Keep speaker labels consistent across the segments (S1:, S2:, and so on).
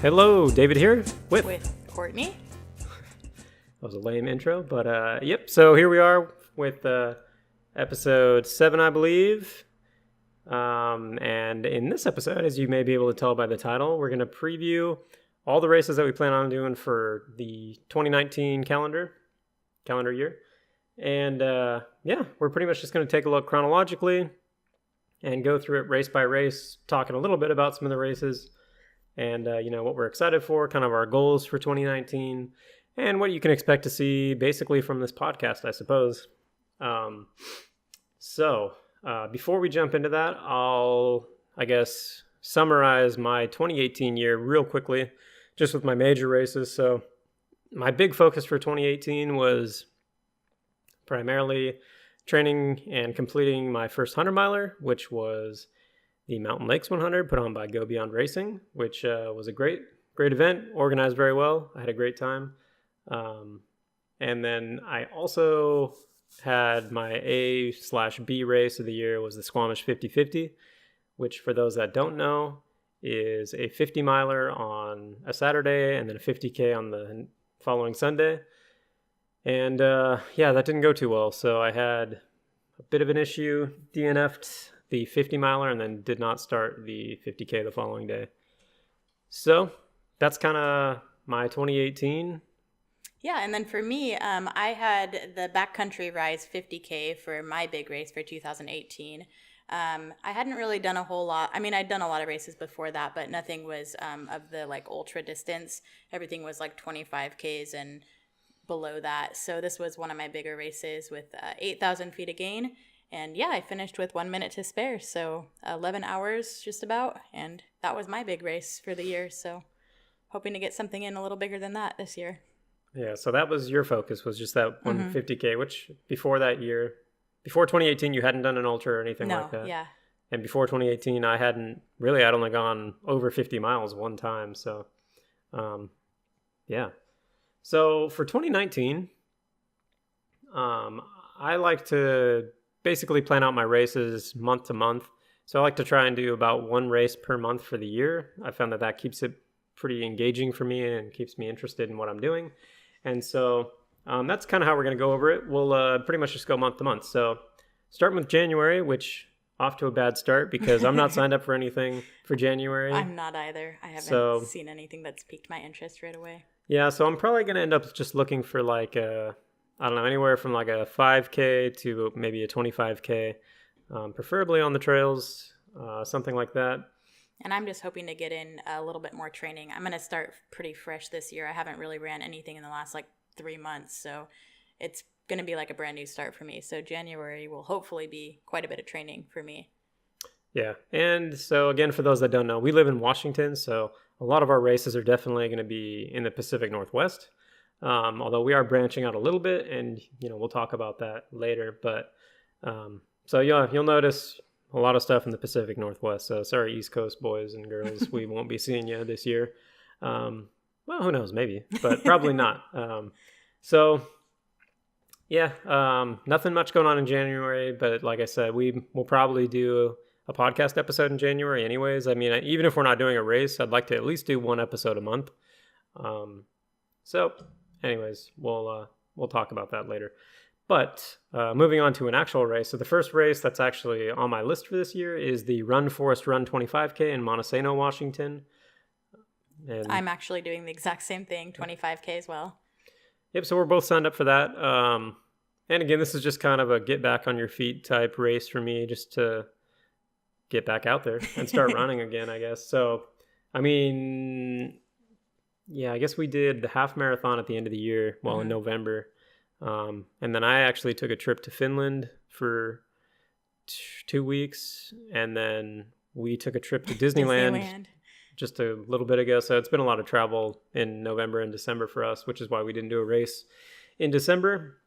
S1: Hello, David here
S2: with Courtney.
S1: That was a lame intro, but yep. So here we are with episode 7, I believe. And in this episode, as you may be able to tell by the title, we're going to preview all the races that we plan on doing for the 2019 calendar year. And yeah, we're pretty much just going to take a look chronologically and go through it race by race, talking a little bit about some of the races and, what we're excited for, kind of our goals for 2019, and what you can expect to see basically from this podcast, I suppose. So before we jump into that, I'll, summarize my 2018 year real quickly, just with my major races. So my big focus for 2018 was primarily training and completing my first 100-miler, which was the Mountain Lakes 100 put on by Go Beyond Racing, which was a great event, organized very well. I had a great time. And then I also had my A/B race of the year was the Squamish 50-50, which for those that don't know is a 50-miler on a Saturday and then a 50K on the following Sunday. And that didn't go too well. So I had a bit of an issue, DNF'd the 50-miler and then did not start the 50K the following day. So that's kind of my 2018.
S2: Yeah, and then for me, I had the Backcountry Rise 50K for my big race for 2018. I hadn't really done a whole lot. I mean, I'd done a lot of races before that, but nothing was of the ultra distance. Everything was 25Ks and below that. So this was one of my bigger races with 8,000 feet of gain. And yeah, I finished with 1 minute to spare. So 11 hours just about. And that was my big race for the year. So hoping to get something in a little bigger than that this year.
S1: Yeah, so that was your focus, was just that 150K, which before that year, before 2018, you hadn't done an ultra or anything like that.
S2: Yeah.
S1: And before 2018, I'd only gone over 50 miles one time. So, yeah. So for 2019, I like to basically plan out my races month to month. So I like to try and do about one race per month for the year. I found that keeps it pretty engaging for me and keeps me interested in what I'm doing. And so that's kind of how we're going to go over it. We'll pretty much just go month to month. So starting with January, which off to a bad start because I'm not signed up for anything for January.
S2: I'm not either. I haven't seen anything that's piqued my interest right away.
S1: Yeah, so I'm probably going to end up just looking for anywhere from a 5K to maybe a 25K, preferably on the trails, something like that.
S2: And I'm just hoping to get in a little bit more training. I'm going to start pretty fresh this year. I haven't really ran anything in the last 3 months, so it's going to be a brand new start for me. So January will hopefully be quite a bit of training for me.
S1: Yeah, and so again, for those that don't know, we live in Washington, so a lot of our races are definitely going to be in the Pacific Northwest, although we are branching out a little bit, and we'll talk about that later. But so you'll notice a lot of stuff in the Pacific Northwest. So sorry, East Coast boys and girls, we won't be seeing you this year. Well, who knows, maybe, but probably not. Nothing much going on in January, but like I said, we will probably do a podcast episode in January anyways. I mean, even if we're not doing a race, I'd like to at least do one episode a month. So anyways, we'll talk about that later. But moving on to an actual race. So the first race that's actually on my list for this year is the Run Forest Run 25K in Montesano, Washington. And
S2: I'm actually doing the exact same thing, 25K as well.
S1: Yep, so we're both signed up for that. And again, this is just kind of a get back on your feet type race for me, just to get back out there and start running again, I guess. So, I mean, yeah, I guess we did the half marathon at the end of the year, in November. And then I actually took a trip to Finland for 2 weeks. And then we took a trip to Disneyland just a little bit ago. So it's been a lot of travel in November and December for us, which is why we didn't do a race in December.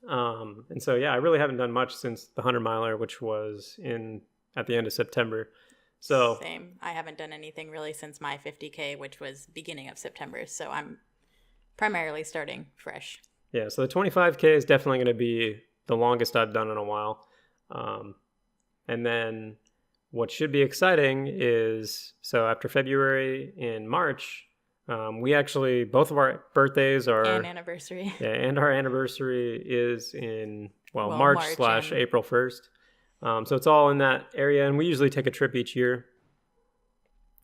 S1: And so, yeah, I really haven't done much since the 100-miler, which was at the end of September. So
S2: same. I haven't done anything really since my 50K, which was beginning of September. So I'm primarily starting fresh.
S1: Yeah, so the 25K is definitely going to be the longest I've done in a while. And then what should be exciting is, so after February, in March, we actually, both of our birthdays are...
S2: And anniversary.
S1: Yeah, and our anniversary is in, well
S2: March
S1: March / April 1st. So it's all in that area, and we usually take a trip each year,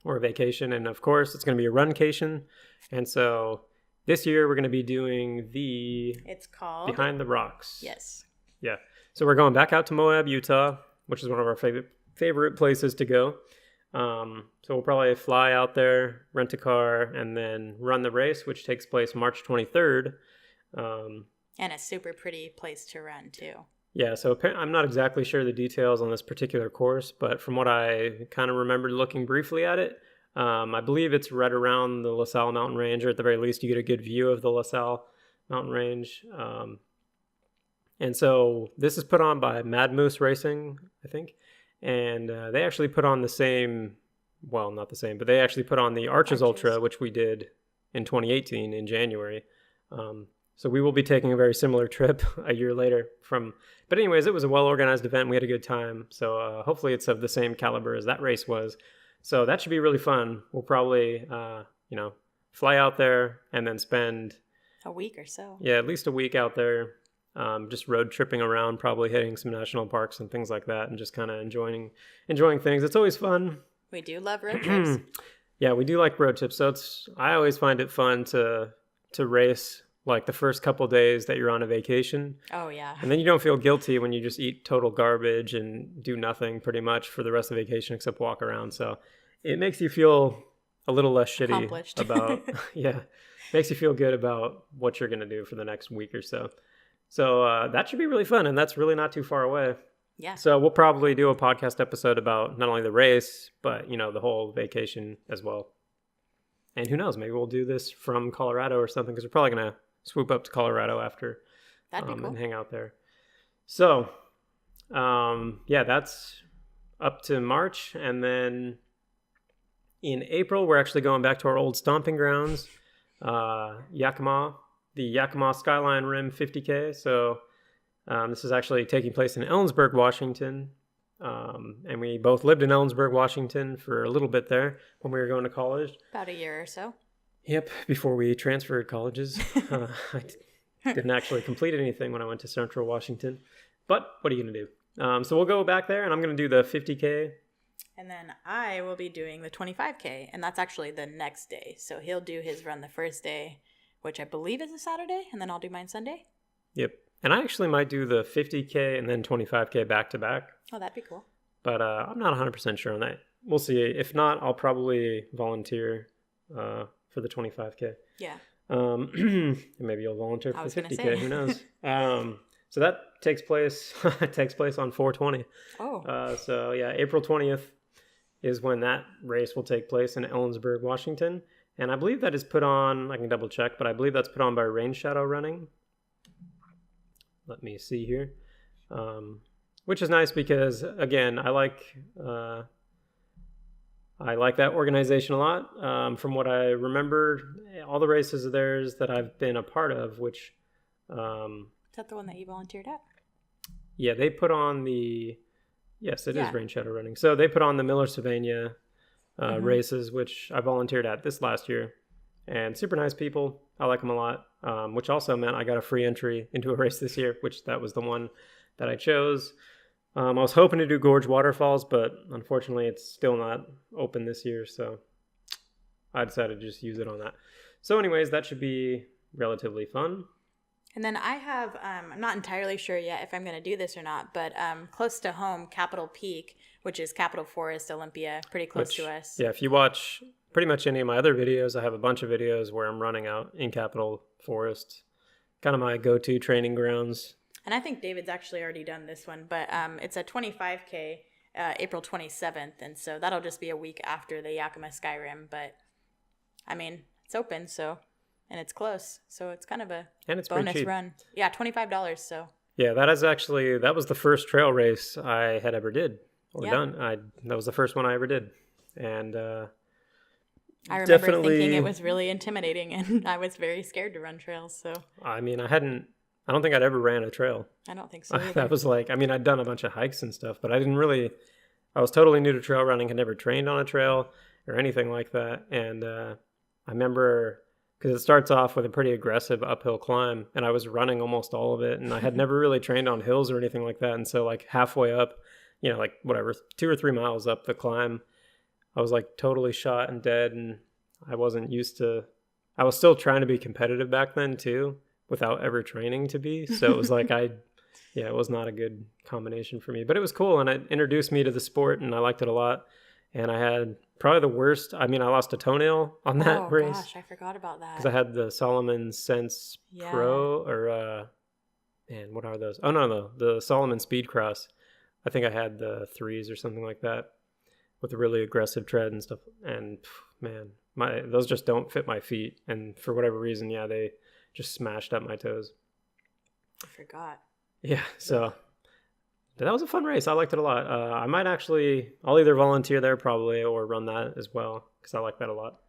S1: or a vacation, and of course it's going to be a runcation. And so this year we're going to be doing
S2: It's called
S1: Behind the Rocks.
S2: Yes.
S1: Yeah. So we're going back out to Moab, Utah, which is one of our favorite places to go. So we'll probably fly out there, rent a car, and then run the race, which takes place March 23rd.
S2: And a super pretty place to run too.
S1: Yeah, so I'm not exactly sure the details on this particular course, but from what I kind of remembered looking briefly at it, I believe it's right around the La Salle mountain range, or at the very least you get a good view of the La Salle mountain range. And so this is put on by Mad Moose Racing, I think, and they actually put on the same, well, not the same, but they actually put on the Arches Ultra, which we did in 2018 in January. So we will be taking a very similar trip a year later but anyways, it was a well-organized event. We had a good time. So hopefully it's of the same caliber as that race was. So that should be really fun. We'll probably, fly out there and then spend
S2: a week or so.
S1: Yeah, at least a week out there, just road tripping around, probably hitting some national parks and things like that, and just kind of enjoying things. It's always fun.
S2: We do love road trips.
S1: Yeah, we do like road trips. So I always find it fun to race like the first couple days that you're on a vacation.
S2: Oh, yeah.
S1: And then you don't feel guilty when you just eat total garbage and do nothing pretty much for the rest of the vacation except walk around. So it makes you feel a little less shitty about, makes you feel good about what you're going to do for the next week or so. So that should be really fun. And that's really not too far away.
S2: Yeah.
S1: So we'll probably do a podcast episode about not only the race, but, the whole vacation as well. And who knows, maybe we'll do this from Colorado or something, because we're probably going to swoop up to Colorado after.
S2: That'd be cool.
S1: And hang out there. So, that's up to March. And then in April, we're actually going back to our old stomping grounds, Yakima, the Yakima Skyline Rim 50K. So this is actually taking place in Ellensburg, Washington. And we both lived in Ellensburg, Washington for a little bit there when we were going to college.
S2: About a year or so.
S1: Yep, before we transferred colleges. I didn't actually complete anything when I went to Central Washington. But what are you going to do? So we'll go back there, and I'm going to do the 50K.
S2: And then I will be doing the 25K, and that's actually the next day. So he'll do his run the first day, which I believe is a Saturday, and then I'll do mine Sunday.
S1: Yep. And I actually might do the 50K and then 25K back to back.
S2: Oh, that'd be cool.
S1: But I'm not 100% sure on that. We'll see. If not, I'll probably volunteer for the 25K.
S2: Yeah.
S1: Maybe you'll volunteer for the 50K. Who knows? So that takes place on 4/20.
S2: Oh.
S1: So yeah, April 20th is when that race will take place in Ellensburg, Washington. And I believe that is put on, I can double check, but I believe that's put on by Rain Shadow Running. Let me see here. Which is nice because, again, I like that organization a lot. From what I remember, all the races of theirs that I've been a part of, which...
S2: is that the one that you volunteered at?
S1: Yeah, they put on the... Yes, it is Rain Shadow Running. So they put on the Miller Sylvania races, which I volunteered at this last year. And super nice people. I like them a lot, which also meant I got a free entry into a race this year, which that was the one that I chose. I was hoping to do Gorge Waterfalls, but unfortunately it's still not open this year, so I decided to just use it on that. So anyways, that should be relatively fun.
S2: And then I have, I'm not entirely sure yet if I'm going to do this or not, but close to home, Capitol Peak, which is Capitol Forest, Olympia, pretty close to us.
S1: Yeah, if you watch pretty much any of my other videos, I have a bunch of videos where I'm running out in Capitol Forest, kind of my go-to training grounds.
S2: And I think David's actually already done this one, but it's a 25K, April 27th, and so that'll just be a week after the Yakima Skyrim, but I mean, it's open, so, and it's close, so it's kind of a bonus run. Yeah, $25, so. Yeah,
S1: that was the first trail race I had ever did or done. That was the first one I ever did, and
S2: I remember thinking it was really intimidating, and I was very scared to run trails, so.
S1: I mean, I don't think I'd ever ran a trail.
S2: I don't think so either.
S1: That was like, I mean, I'd done a bunch of hikes and stuff, but I didn't really I was totally new to trail running, had never trained on a trail or anything like that. And I remember, because it starts off with a pretty aggressive uphill climb, and I was running almost all of it, and I had never really trained on hills or anything like that. And so like halfway up, like whatever, 2 or 3 miles up the climb, I was like totally shot and dead, and I wasn't used to, I was still trying to be competitive back then too, without ever training to be. So it was like it was not a good combination for me, but it was cool, and it introduced me to the sport, and I liked it a lot. And I had probably the worst. I mean, I lost a toenail on that race. Oh
S2: gosh, I forgot about that.
S1: Because I had the Solomon Sense Pro, or and what are those? Oh no, the Solomon Speed Cross. I think I had the 3s or something like that, with a really aggressive tread and stuff. And man, those just don't fit my feet, and for whatever reason, they just smashed up my toes.
S2: I forgot.
S1: Yeah, so that was a fun race. I liked it a lot. I'll either volunteer there probably or run that as well, because I like that a lot.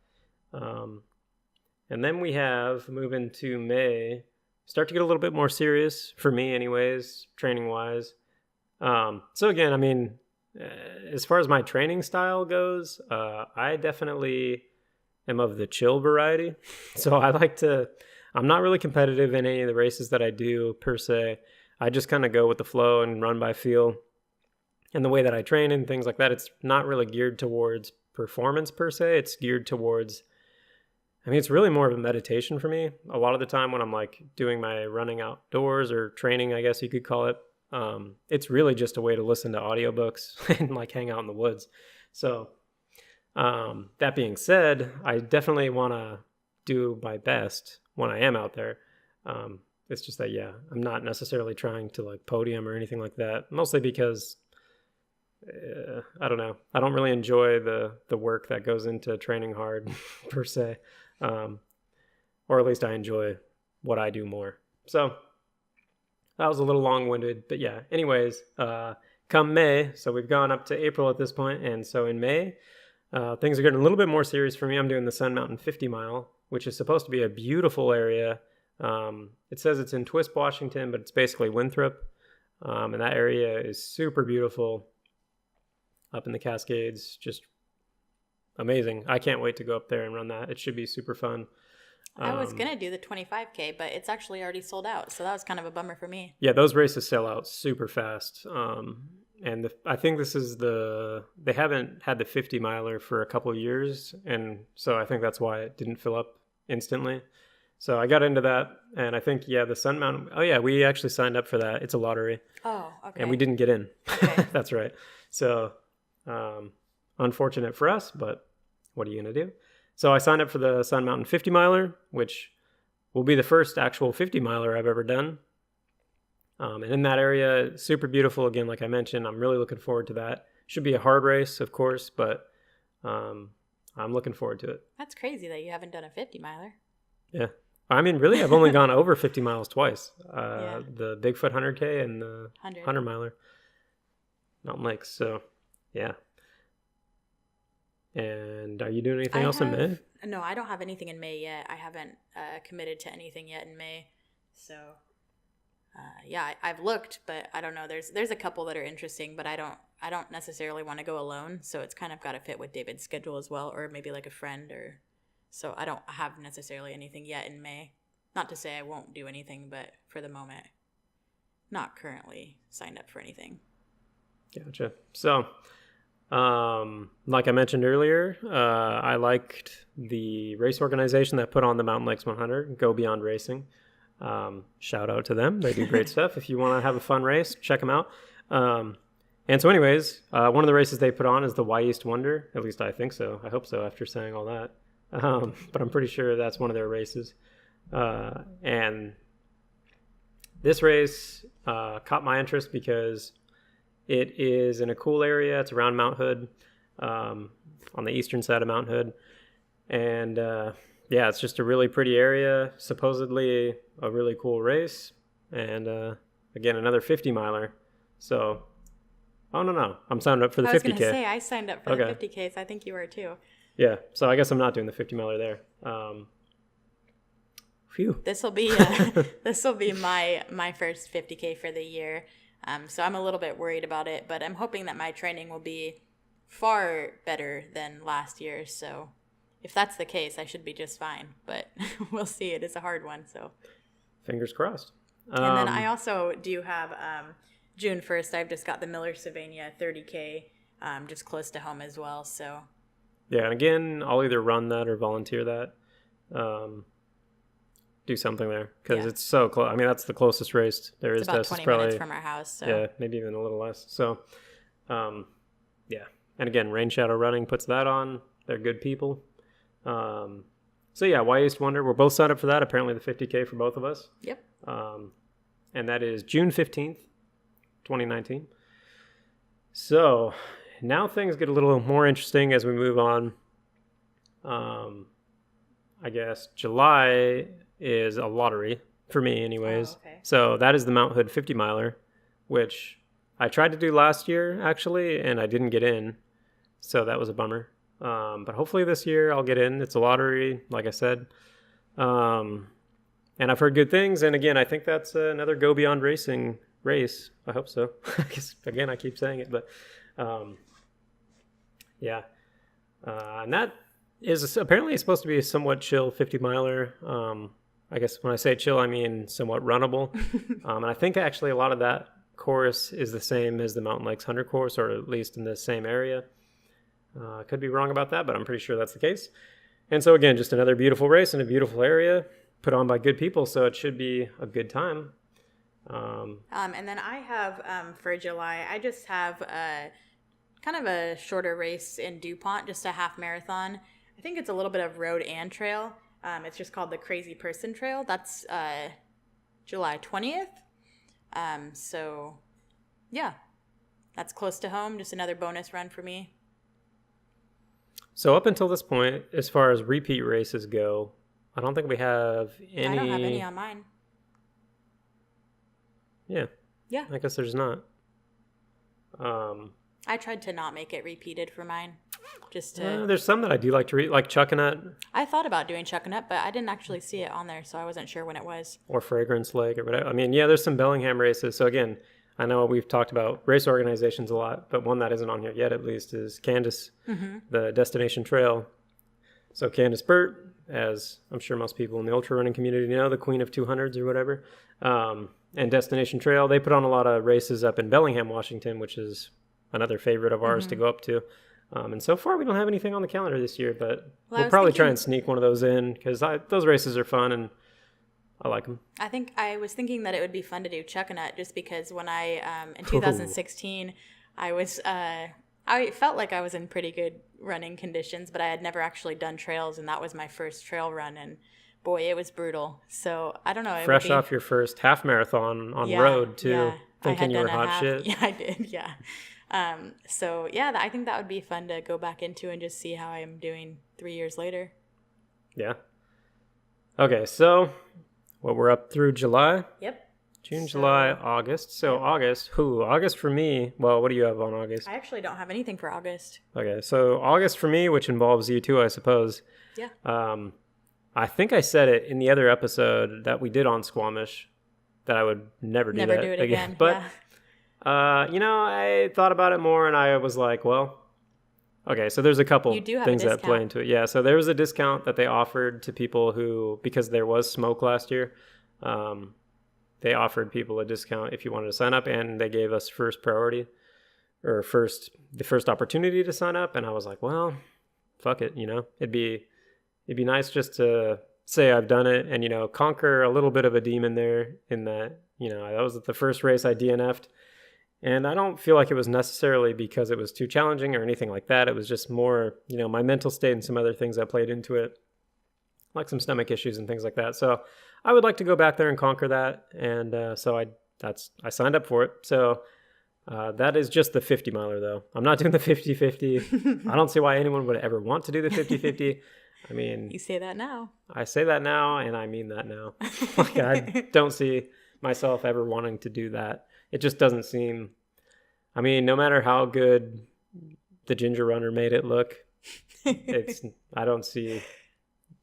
S1: And then we have, moving to May, start to get a little bit more serious for me anyways, training-wise. So again, I mean, as far as my training style goes, I definitely am of the chill variety. So I'm not really competitive in any of the races that I do per se. I just kind of go with the flow and run by feel. And the way that I train and things like that, it's not really geared towards performance per se. It's geared towards, it's really more of a meditation for me. A lot of the time when I'm like doing my running outdoors or training, I guess you could call it, it's really just a way to listen to audiobooks and like hang out in the woods. So that being said, I definitely want to do my best when I am out there. It's just that, I'm not necessarily trying to like podium or anything like that, mostly because I don't know. I don't really enjoy the work that goes into training hard per se. Or at least I enjoy what I do more. So that was a little long-winded, but anyways, come May, so we've gone up to April at this point, and so in May, things are getting a little bit more serious for me. I'm doing the Sun Mountain 50 mile, which is supposed to be a beautiful area. It says it's in Twisp, Washington, but it's basically Winthrop. And that area is super beautiful up in the Cascades. Just amazing. I can't wait to go up there and run that. It should be super fun.
S2: I was going to do the 25K, but it's actually already sold out. So that was kind of a bummer for me.
S1: Yeah, those races sell out super fast. And I think they haven't had the 50 miler for a couple of years. And so I think that's why it didn't fill up instantly. So I got into that, and I think, the Sun Mountain, we actually signed up for that. It's a lottery.
S2: Oh, okay.
S1: And we didn't get in.
S2: Okay.
S1: That's right. So unfortunate for us, but what are you going to do? So I signed up for the Sun Mountain 50 miler, which will be the first actual 50 miler I've ever done. And in that area, super beautiful. Again, like I mentioned, I'm really looking forward to that. Should be a hard race, of course, but I'm looking forward to it.
S2: That's crazy that you haven't done a 50 miler.
S1: Yeah. I mean, really, I've only gone over 50 miles twice. The Bigfoot 100K and the 100 miler. Mountain Lakes. So, yeah. And are you doing anything else in May?
S2: No, I don't have anything in May yet. I haven't committed to anything yet in May. So, I've looked, but I don't know. There's a couple that are interesting, but I don't necessarily want to go alone. So it's kind of got to fit with David's schedule as well, or maybe like a friend or. So I don't have necessarily anything yet in May. Not to say I won't do anything, but for the moment, not currently signed up for anything.
S1: Gotcha. So, like I mentioned earlier, I liked the race organization that put on the Mountain Lakes 100, Go Beyond Racing. Shout out to them. They do great stuff. If you want to have a fun race, check them out. And so anyways, one of the races they put on is the Y East Wonder. At least I think so. I hope so after saying all that. But I'm pretty sure that's one of their races. And this race caught my interest because it is in a cool area. It's around Mount Hood, on the eastern side of Mount Hood. And it's just a really pretty area, supposedly a really cool race. And again, another 50 miler. So, no. I'm signed up for the 50K. I was going to
S2: say, I signed up for the 50K, so I think you were too.
S1: Yeah, so I guess I'm not doing the 50 miler there. Phew.
S2: This will be my first 50K for the year. So I'm a little bit worried about it, but I'm hoping that my training will be far better than last year. So if that's the case, I should be just fine. But we'll see. It is a hard one. So
S1: fingers crossed.
S2: And then I also do have June 1st. I've just got the Miller Sylvania 30K just close to home as well. So
S1: yeah, and again, I'll either run that or volunteer that. Do something there because it's so close. I mean, that's the closest race there is.
S2: It's about 20 minutes from our house. So.
S1: Yeah, maybe even a little less. So, yeah. And again, Rain Shadow Running puts that on. They're good people. So yeah, Why East Wonder. We're both signed up for that. Apparently the 50K for both of us.
S2: Yep.
S1: And that is June 15th, 2019. So now things get a little more interesting as we move on. I guess July is a lottery for me anyways.
S2: Oh, okay.
S1: So that is the Mount Hood 50 miler, which I tried to do last year actually, and I didn't get in. So that was a bummer. But hopefully this year I'll get in. It's a lottery, like I said. And I've heard good things. And again, I think that's another Go Beyond Racing race. I hope so. Again, I keep saying it, but yeah. And that is apparently supposed to be a somewhat chill 50 miler. I guess when I say chill, I mean somewhat runnable. And I think actually a lot of that course is the same as the Mountain Lakes 100 course, or at least in the same area. I could be wrong about that, but I'm pretty sure that's the case. And so again, just another beautiful race in a beautiful area put on by good people. So it should be a good time.
S2: And then I have, for July, I just have kind of a shorter race in DuPont, just a half marathon. I think it's a little bit of road and trail. It's just called the Crazy Person Trail. That's July 20th. So, yeah, that's close to home. Just another bonus run for me.
S1: So up until this point, as far as repeat races go, I don't think we have any.
S2: I don't have any on mine.
S1: Yeah.
S2: Yeah.
S1: I guess there's not.
S2: I tried to not make it repeated for mine. Just to.
S1: There's some that I do like to read, like Chuckanut.
S2: I thought about doing Chuckanut, but I didn't actually see it on there, so I wasn't sure when it was.
S1: Or Fragrance Lake or whatever. I mean, yeah, there's some Bellingham races. So again, I know we've talked about race organizations a lot, but one that isn't on here yet, at least, is Candace, the Destination Trail. So Candace Burt, as I'm sure most people in the ultra running community know, the queen of 200s or whatever, and Destination Trail, they put on a lot of races up in Bellingham, Washington, which is another favorite of ours to go up to. And so far, we don't have anything on the calendar this year, but we'll probably try and sneak one of those in because those races are fun and I like them.
S2: I think I was thinking that it would be fun to do Chuckanut just because when I, in 2016, I was, I felt like I was in pretty good running conditions, but I had never actually done trails, and that was my first trail run, and boy, it was brutal. So I don't know.
S1: Fresh off your first half marathon on road, too,
S2: yeah.
S1: thinking you were hot shit.
S2: Yeah, I did, yeah. So, yeah, I think that would be fun to go back into and just see how I'm doing 3 years later.
S1: Yeah. Okay, so we're up through July.
S2: Yep.
S1: June, July, August. So August for me, well, what do you have on August?
S2: I actually don't have anything for August.
S1: Okay, so August for me, which involves you too, I suppose.
S2: Yeah.
S1: I think I said it in the other episode that we did on Squamish that I would never do
S2: it again.
S1: But, I thought about it more and I was like, well, okay, so there's a couple things that play into it. Yeah, so there was a discount that they offered to people who, because there was smoke last year, they offered people a discount if you wanted to sign up, and they gave us first priority or the first opportunity to sign up. And I was like, well, fuck it, it'd be nice just to say I've done it and, conquer a little bit of a demon there in that, that was the first race I DNF'd. And I don't feel like it was necessarily because it was too challenging or anything like that. It was just more, my mental state and some other things that played into it, like some stomach issues and things like that. So I would like to go back there and conquer that. And so I signed up for it. So that is just the 50 miler though. I'm not doing the 50-50. I don't see why anyone would ever want to do the 50-50. I mean,
S2: you say that now.
S1: I say that now, and I mean that now. Like, I don't see myself ever wanting to do that. It just doesn't seem, I mean, no matter how good the Ginger Runner made it look, I don't see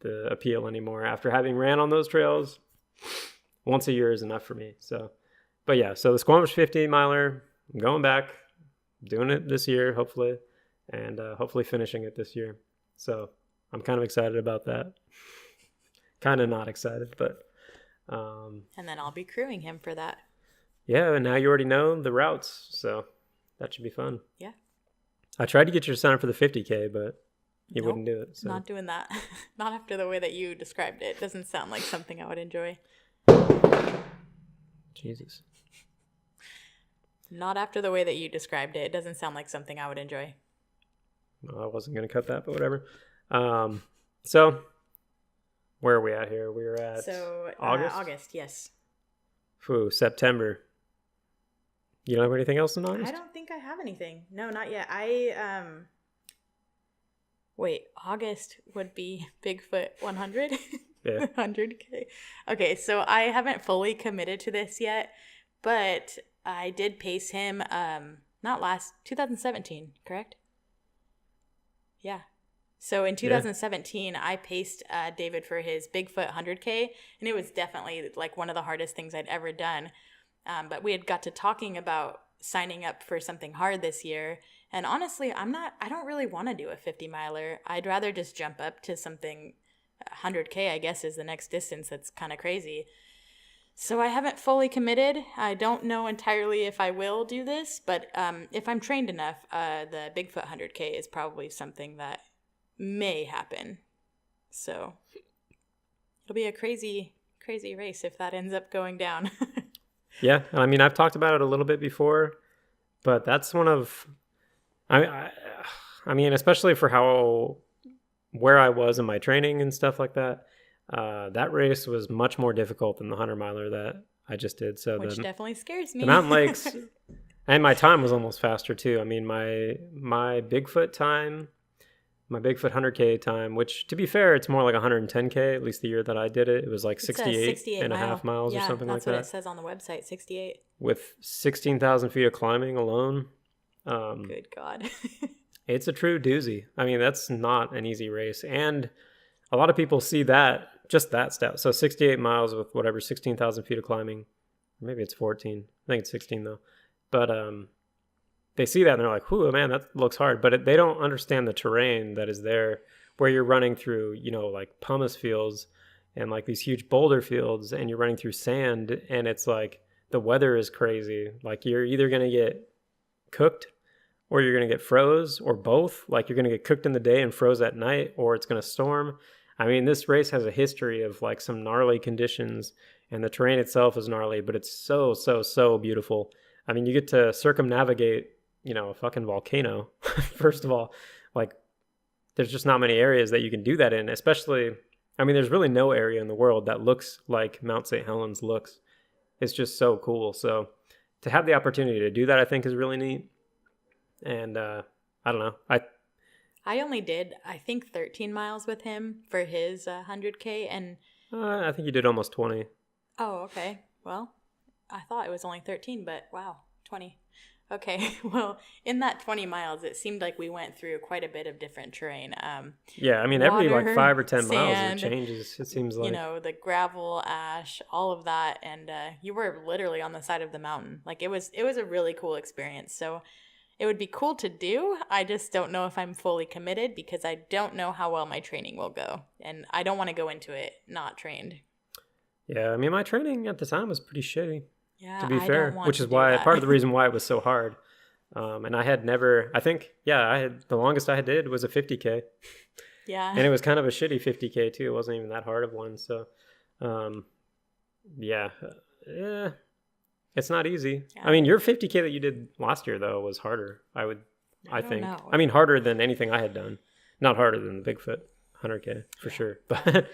S1: the appeal anymore. After having ran on those trails, once a year is enough for me. So, But yeah, so the Squamish 50 miler, I'm going back, doing it this year, hopefully, and hopefully finishing it this year. So I'm kind of excited about that. Kind of not excited, but.
S2: And then I'll be crewing him for that.
S1: Yeah, and now you already know the routes, so that should be fun.
S2: Yeah.
S1: I tried to get you to sign up for the 50K, but you
S2: Nope,
S1: wouldn't do it. So.
S2: Not doing that. Not after the way that you described it. Doesn't sound like something I would enjoy.
S1: Jesus.
S2: Not after the way that you described it. It doesn't sound like something I would enjoy.
S1: Well, I wasn't going to cut that, but whatever. So, where are we at here? We're at August?
S2: August, yes.
S1: Ooh, September. You don't have anything else in August?
S2: I don't think I have anything. No, not yet. Wait, August would be Bigfoot 100?
S1: Yeah.
S2: 100K. Okay, so I haven't fully committed to this yet, but I did pace him 2017, correct? Yeah. So in 2017, I paced David for his Bigfoot 100K, and it was definitely like one of the hardest things I'd ever done. But we had got to talking about signing up for something hard this year. And honestly, I don't really want to do a 50 miler. I'd rather just jump up to something 100K, I guess, is the next distance. That's kind of crazy. So I haven't fully committed. I don't know entirely if I will do this, but if I'm trained enough, the Bigfoot 100K is probably something that may happen. So it'll be a crazy, crazy race if that ends up going down.
S1: Yeah, I mean, I've talked about it a little bit before, but that's one of, I mean, especially for where I was in my training and stuff like that, that race was much more difficult than the 100 miler that I just did. So
S2: which definitely scares me.
S1: The mountain lakes, and my time was almost faster too. I mean, my Bigfoot time, my Bigfoot 100K time, which to be fair, it's more like 110K, at least the year that I did it. It was like 68 and a half miles or something like that.
S2: That's what it says on the website, 68.
S1: With 16,000 feet of climbing alone.
S2: Good God.
S1: It's a true doozy. I mean, that's not an easy race. And a lot of people see that, just that stat. So 68 miles with whatever, 16,000 feet of climbing. Maybe it's 14. I think it's 16 though. But they see that and they're like, "Whoo, man, that looks hard." But they don't understand the terrain that is there, where you're running through, like pumice fields and like these huge boulder fields, and you're running through sand, and it's like the weather is crazy. Like you're either going to get cooked or you're going to get froze, or both. Like you're going to get cooked in the day and froze at night, or it's going to storm. I mean, this race has a history of like some gnarly conditions, and the terrain itself is gnarly, but it's so, so, so beautiful. I mean, you get to circumnavigate, a fucking volcano. First of all, like there's just not many areas that you can do that in, especially, I mean, there's really no area in the world that looks like Mount St. Helens looks. It's just so cool. So to have the opportunity to do that, I think is really neat. And I don't know.
S2: I only did, I think, 13 miles with him for his 100K. And
S1: I think you did almost 20.
S2: Oh, okay. Well, I thought it was only 13, but wow, 20. Okay, well, in that 20 miles, it seemed like we went through quite a bit of different terrain.
S1: Yeah, I mean,
S2: water,
S1: every like 5 or 10
S2: sand,
S1: miles, it changes, it seems like.
S2: The gravel, ash, all of that, and you were literally on the side of the mountain. Like, it was a really cool experience, so it would be cool to do. I just don't know if I'm fully committed because I don't know how well my training will go, and I don't want to go into it not trained.
S1: Yeah, I mean, my training at the time was pretty shitty.
S2: Yeah,
S1: to be fair, which is why part of the reason why it was so hard. And I had never, I think, the longest I did was a 50K.
S2: Yeah.
S1: And it was kind of a shitty 50K too. It wasn't even that hard of one. So, it's not easy. Yeah. I mean, your 50K that you did last year though was harder. I think. Know. I mean, harder than anything I had done. Not harder than the Bigfoot 100K for sure. But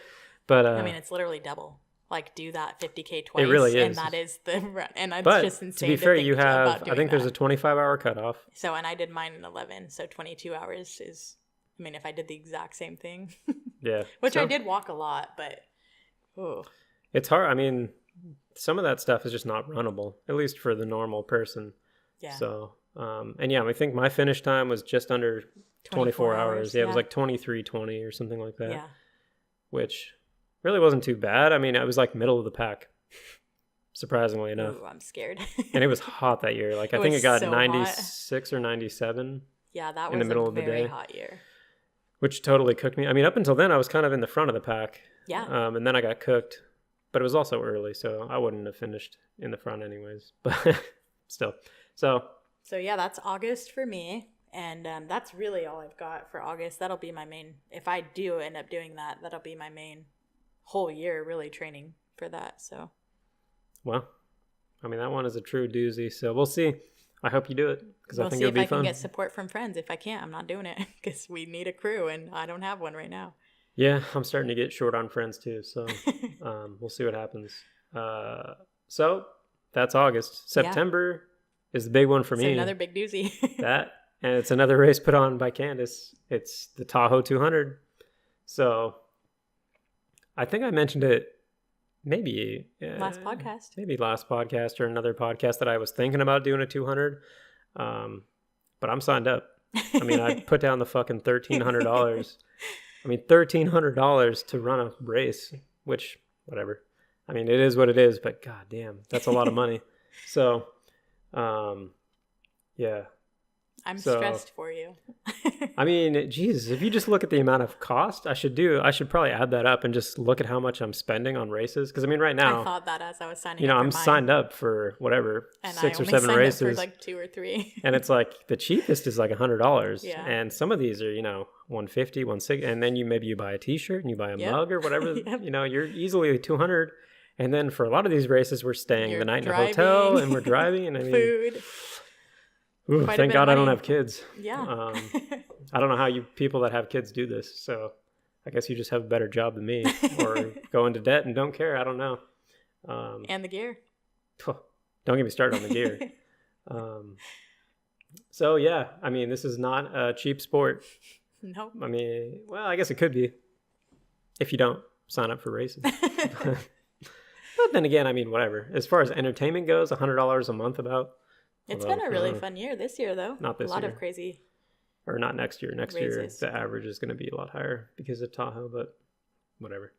S2: I mean, it's literally double. Like, do that 50K twice.
S1: It really is.
S2: And that is the run. And it's
S1: but
S2: just insane.
S1: To be fair, you have, I think there's a 25-hour cutoff.
S2: So, and I did mine in 11. So 22 hours is, I mean, if I did the exact same thing.
S1: Yeah.
S2: Which I did walk a lot, but. Ooh.
S1: It's hard. I mean, some of that stuff is just not runnable, at least for the normal person.
S2: Yeah.
S1: So, and yeah, I think my finish time was just under 24 hours. Yeah, it was like 23:20 or something like that.
S2: Yeah.
S1: Which really wasn't too bad. I mean, I was like middle of the pack. surprisingly enough.
S2: Ooh, I'm scared.
S1: And it was hot that year. Like, I think it got 96 or 97.
S2: Yeah, that was
S1: in the middle
S2: a
S1: of the
S2: very
S1: day,
S2: hot year.
S1: Which totally cooked me. I mean, up until then, I was kind of in the front of the pack.
S2: Yeah.
S1: And then I got cooked. But it was also early, so I wouldn't have finished in the front anyways. But still. So
S2: yeah, that's August for me. And that's really all I've got for August. That'll be my main. If I do end up doing that, that'll be my main whole year really training for that. So.
S1: Well, I mean, that one is a true doozy. So we'll see. I hope you do it because I think it'll be fun.
S2: We'll see if I can get support from friends. If I can't, I'm not doing it because we need a crew and I don't have one right now.
S1: Yeah, I'm starting to get short on friends too. So we'll see what happens. So that's August. September is the big one for me.
S2: Another big doozy.
S1: And it's another race put on by Candace. It's the Tahoe 200. So I think I mentioned it maybe
S2: last
S1: podcast or another podcast that I was thinking about doing a 200. But I'm signed up. I mean, I put down the fucking $1,300. I mean, $1,300 to run a race, which, whatever. I mean, it is what it is, but god damn, that's a lot of money. So, yeah.
S2: I'm stressed for you.
S1: I mean, Jesus, if you just look at the amount of cost, I should probably add that up and just look at how much I'm spending on races. Because I mean, right now,
S2: I thought that as I was signing up.
S1: I'm signed up for whatever,
S2: and
S1: 6
S2: or
S1: or 7 races.
S2: Up for like 2 or 3.
S1: And it's like the cheapest is like $100.
S2: Yeah.
S1: And some of these are, $150, $160, and then maybe you buy a T-shirt and you buy a mug or whatever. Yep. You're easily $200. And then for a lot of these races, we're staying the night in a hotel and we're driving and I mean,
S2: food.
S1: Ooh, thank God I don't have kids.
S2: Yeah.
S1: I don't know how you people that have kids do this. So I guess you just have a better job than me or go into debt and don't care. I don't know.
S2: And the gear.
S1: Don't get me started on the gear. So yeah, I mean, this is not a cheap sport.
S2: Nope.
S1: I mean, well, I guess it could be if you don't sign up for races. But then again, I mean, whatever. As far as entertainment goes, $100 a month about.
S2: It's been a really fun year this year, though.
S1: Not this year.
S2: A lot of crazy.
S1: Or not next year. Next
S2: races.
S1: year, the average is going to be a lot higher because of Tahoe, but whatever.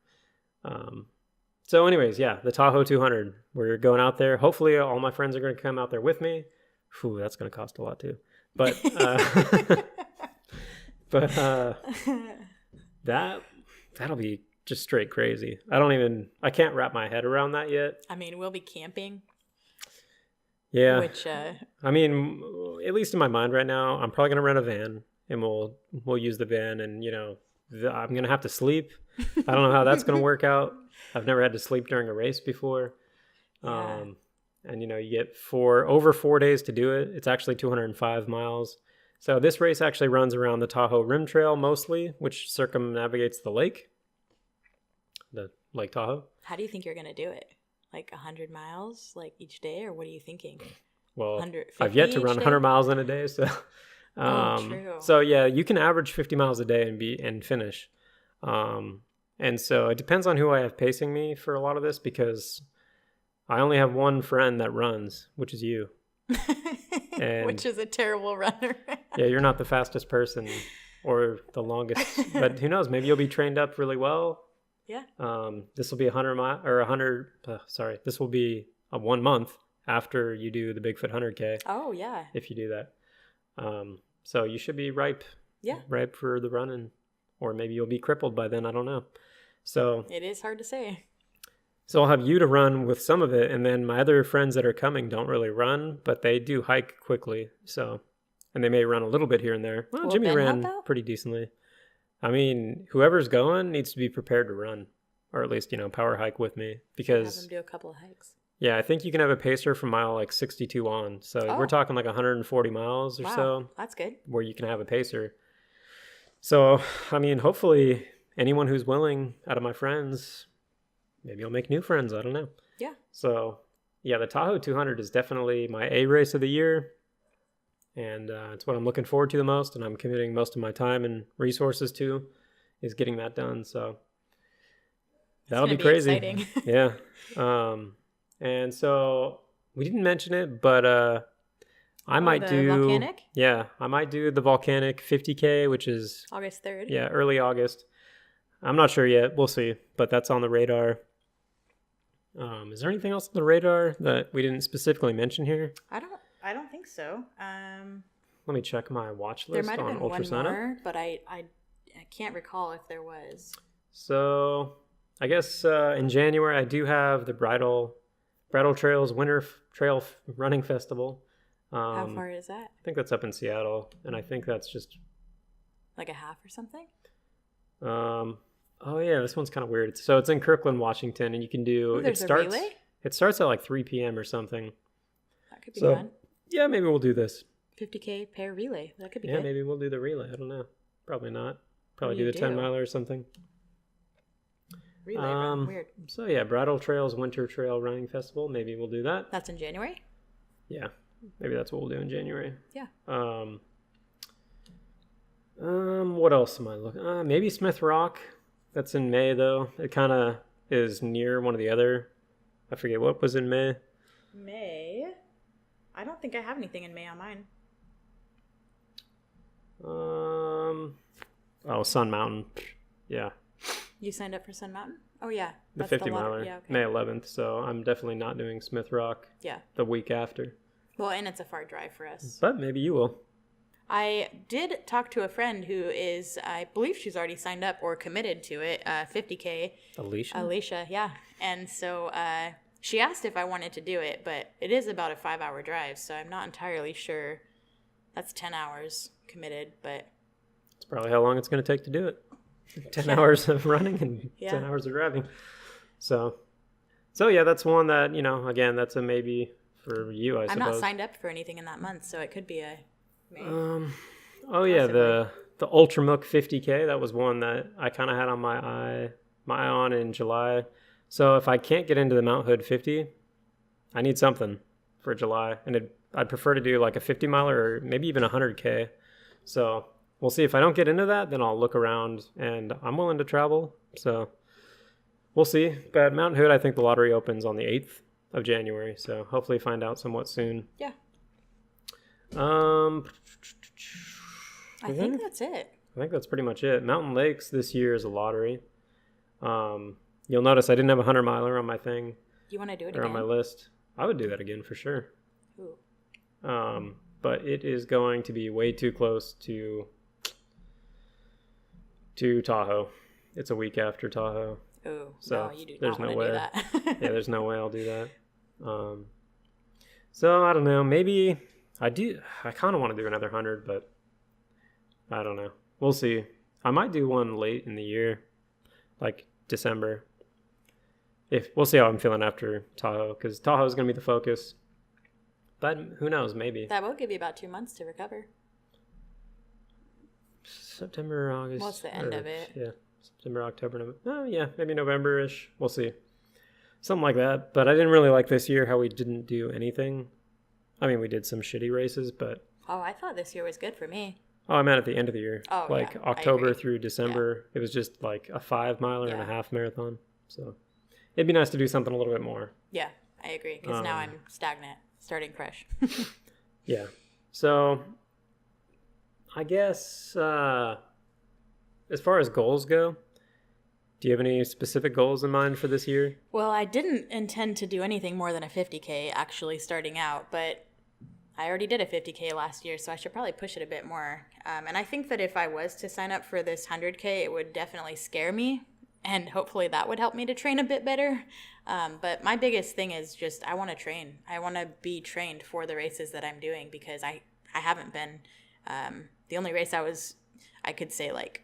S1: So anyways, yeah, the Tahoe 200. We're going out there. Hopefully all my friends are going to come out there with me. Whew, that's going to cost a lot too. But that'll be just straight crazy. I can't wrap my head around that yet.
S2: I mean, we'll be camping.
S1: Yeah.
S2: Which
S1: I mean, at least in my mind right now, I'm probably going to rent a van and we'll use the van and, I'm going to have to sleep. I don't know how that's going to work out. I've never had to sleep during a race before.
S2: Yeah.
S1: And you get over 4 days to do it. It's actually 205 miles. So this race actually runs around the Tahoe Rim Trail mostly, which circumnavigates the lake Tahoe.
S2: How do you think you're going to do it? Like 100 miles like each day, or what are you thinking?
S1: Well, I've yet to run 100 miles in a day, so
S2: true.
S1: So yeah, you can average 50 miles a day and finish. And so it depends on who I have pacing me for a lot of this because I only have one friend that runs, which is you.
S2: Which is a terrible runner.
S1: Yeah, you're not the fastest person or the longest, but who knows? Maybe you'll be trained up really well.
S2: Yeah.
S1: This will be this will be a 1 month after you do the Bigfoot 100K.
S2: Oh, yeah.
S1: If you do that. So you should be ripe.
S2: Yeah.
S1: Ripe for the running. Or maybe you'll be crippled by then. I don't know. So
S2: it is hard to say.
S1: So I'll have you to run with some of it. And then my other friends that are coming don't really run, but they do hike quickly. So, and they may run a little bit here and there. Well, Jimmy ran pretty decently. I mean, whoever's going needs to be prepared to run, or at least, power hike with me because
S2: have them do a couple of hikes.
S1: Yeah, I think you can have a pacer from mile 62 on. So we're talking like 140 miles or so.
S2: That's good.
S1: Where you can have a pacer. So, I mean, hopefully anyone who's willing out of my friends, maybe I'll make new friends. I don't know.
S2: Yeah.
S1: So, yeah, the Tahoe 200 is definitely my A race of the year. And it's what I'm looking forward to the most, and I'm committing most of my time and resources to, is getting that done. So that'll be crazy.
S2: Exciting.
S1: Yeah. And so we didn't mention it, but I might do
S2: volcanic?
S1: Yeah, I might do the volcanic 50K, which is
S2: August 3rd.
S1: Yeah, early August. I'm not sure yet. We'll see, but that's on the radar. Is there anything else on the radar that we didn't specifically mention here?
S2: I don't think so.
S1: Let me check my watch
S2: There
S1: list
S2: might have
S1: on
S2: been
S1: Ultra
S2: one
S1: Sign Up.
S2: more, but I can't recall if there was.
S1: So I guess in January I do have the Bridal Trails Trail Running Festival.
S2: How far is that?
S1: I think that's up in Seattle, and I think that's just
S2: like a half or something.
S1: Oh yeah, this one's kind of weird. So it's in Kirkland, Washington, and you can do.
S2: There's a relay?
S1: It starts at like 3 p.m. or something.
S2: That could be fun.
S1: Yeah, maybe we'll do this.
S2: 50K pair relay. That could be
S1: good.
S2: Yeah,
S1: maybe we'll do the relay. I don't know. Probably not. Probably do the 10 miler or something.
S2: Relay run. Weird.
S1: So yeah, Bridal Trails Winter Trail Running Festival. Maybe we'll do that.
S2: That's in January?
S1: Yeah. Maybe that's what we'll do in January.
S2: Yeah.
S1: What else am I looking? Maybe Smith Rock. That's in May though. It kind of is near one of the other. I forget what was in May.
S2: May. I don't think I have anything in May on mine.
S1: Sun Mountain. Yeah.
S2: You signed up for Sun Mountain? Oh yeah.
S1: The 50 miler. Yeah, okay. May 11th. So I'm definitely not doing Smith Rock.
S2: Yeah.
S1: The week after.
S2: Well, and it's a far drive for us.
S1: But maybe you will.
S2: I did talk to a friend who is, I believe she's already signed up or committed to it, 50K. Alicia, yeah. And so she asked if I wanted to do it, but it is about a 5-hour drive, so I'm not entirely sure. That's 10 hours committed, but...
S1: It's probably how long it's going to take to do it. 10 hours of running and 10 hours of driving. So yeah, that's one that, again, that's a maybe for you, I suppose.
S2: I'm not signed up for anything in that month, so it could be a...
S1: yeah, the Ultramook 50K, that was one that I kind of had on my eye on in July. So if I can't get into the Mount Hood 50, I need something for July, and I'd prefer to do like a 50 miler or maybe even 100K. So we'll see. If I don't get into that, then I'll look around, and I'm willing to travel. So we'll see. But Mount Hood, I think the lottery opens on the 8th of January, so hopefully find out somewhat soon.
S2: Yeah.
S1: I
S2: think that's it.
S1: I think that's pretty much it. Mountain Lakes this year is a lottery. You'll notice I didn't have a 100 miler on my thing.
S2: You want to do it
S1: or
S2: again?
S1: On my list. I would do that again for sure.
S2: Ooh.
S1: But it is going to be way too close to Tahoe. It's a week after Tahoe.
S2: Oh,
S1: so
S2: no, you do not want to do that.
S1: Yeah, there's no way I'll do that. So I don't know. Maybe I kind of want to do another 100, but I don't know. We'll see. I might do one late in the year, like December. We'll see how I'm feeling after Tahoe, because Tahoe is going to be the focus. But who knows? Maybe
S2: that will give you about 2 months to recover.
S1: September, August.
S2: What's the end of it?
S1: Yeah, September, October, November. Oh yeah, maybe November-ish. We'll see. Something like that. But I didn't really like this year how we didn't do anything. I mean, we did some shitty races, but...
S2: Oh, I thought this year was good for me.
S1: Oh, I meant at the end of the year.
S2: Oh,
S1: like
S2: yeah,
S1: October through December. Yeah. It was just like a 5-miler and a half marathon. So it'd be nice to do something a little bit more.
S2: Yeah, I agree, because now I'm stagnant, starting fresh.
S1: Yeah. So I guess as far as goals go, do you have any specific goals in mind for this year?
S2: Well, I didn't intend to do anything more than a 50K actually starting out, but I already did a 50K last year, so I should probably push it a bit more. And I think that if I was to sign up for this 100K, it would definitely scare me, and hopefully that would help me to train a bit better. But my biggest thing is just I want to train. I want to be trained for the races that I'm doing, because I haven't been. The only race I could say like,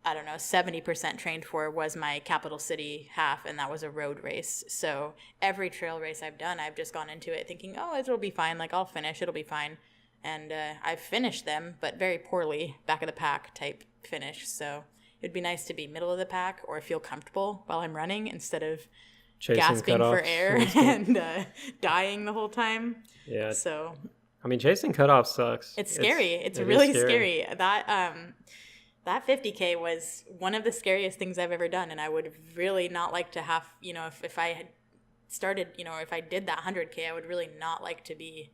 S2: I don't know, 70% trained for was my Capital City half, and that was a road race. So every trail race I've done, I've just gone into it thinking, oh, it'll be fine. Like, I'll finish. It'll be fine. And I've finished them, but very poorly, back of the pack type finish. So it'd be nice to be middle of the pack or feel comfortable while I'm running instead of
S1: chasing
S2: gasping for air and dying the whole time.
S1: Yeah.
S2: So,
S1: I mean, chasing cutoffs sucks.
S2: It's scary. It's really scary. That 50K was one of the scariest things I've ever done, and I would really not like to have, if I had started, if I did that 100K, I would really not like to be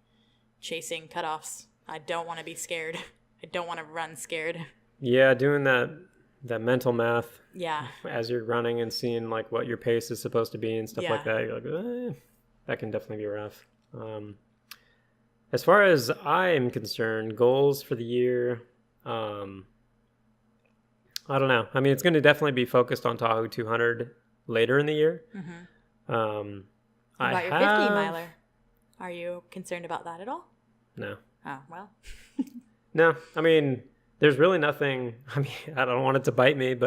S2: chasing cutoffs. I don't want to be scared. I don't want to run scared.
S1: Yeah, doing that that mental math
S2: Yeah.
S1: as you're running and seeing like what your pace is supposed to be and stuff like that. You're like, that can definitely be rough. As far as I am concerned, goals for the year, I don't know. I mean, it's going to definitely be focused on Tahoe 200 later in the year.
S2: What about your 50 miler? Are you concerned about that at all?
S1: No.
S2: Oh, well.
S1: No. I mean, there's really nothing. I mean, I don't want it to bite me,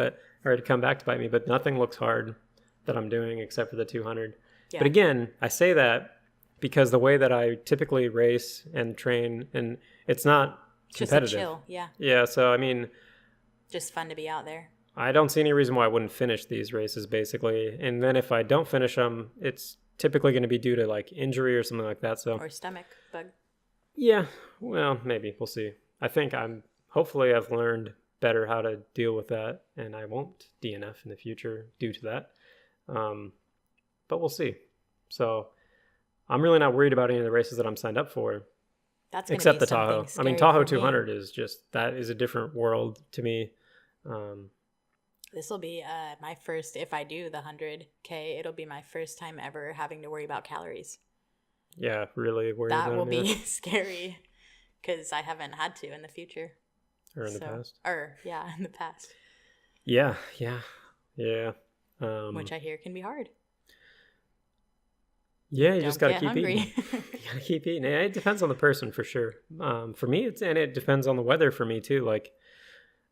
S1: or to come back to bite me, but nothing looks hard that I'm doing except for the 200. Yeah. But again, I say that because the way that I typically race and train, and it's not competitive.
S2: Just a chill, yeah.
S1: Yeah, so I mean,
S2: just fun to be out there.
S1: I don't see any reason why I wouldn't finish these races, basically. And then if I don't finish them, it's typically going to be due to like injury or something like that. So
S2: or stomach bug.
S1: Yeah, well, maybe we'll see. I think hopefully I've learned better how to deal with that, and I won't DNF in the future due to that. But we'll see. So I'm really not worried about any of the races that I'm signed up for.
S2: That's
S1: except the Tahoe. I mean, Tahoe 200 is just, that is a different world to me.
S2: This will be my first, if I do the 100K, it'll be my first time ever having to worry about calories.
S1: Yeah, really worried about it.
S2: That will be scary because I haven't had to in the future.
S1: Or in the past.
S2: In the past.
S1: Yeah.
S2: Which I hear can be hard.
S1: Yeah, you just got to keep eating. You got to keep eating. It depends on the person for sure. For me, it depends on the weather for me too. Like,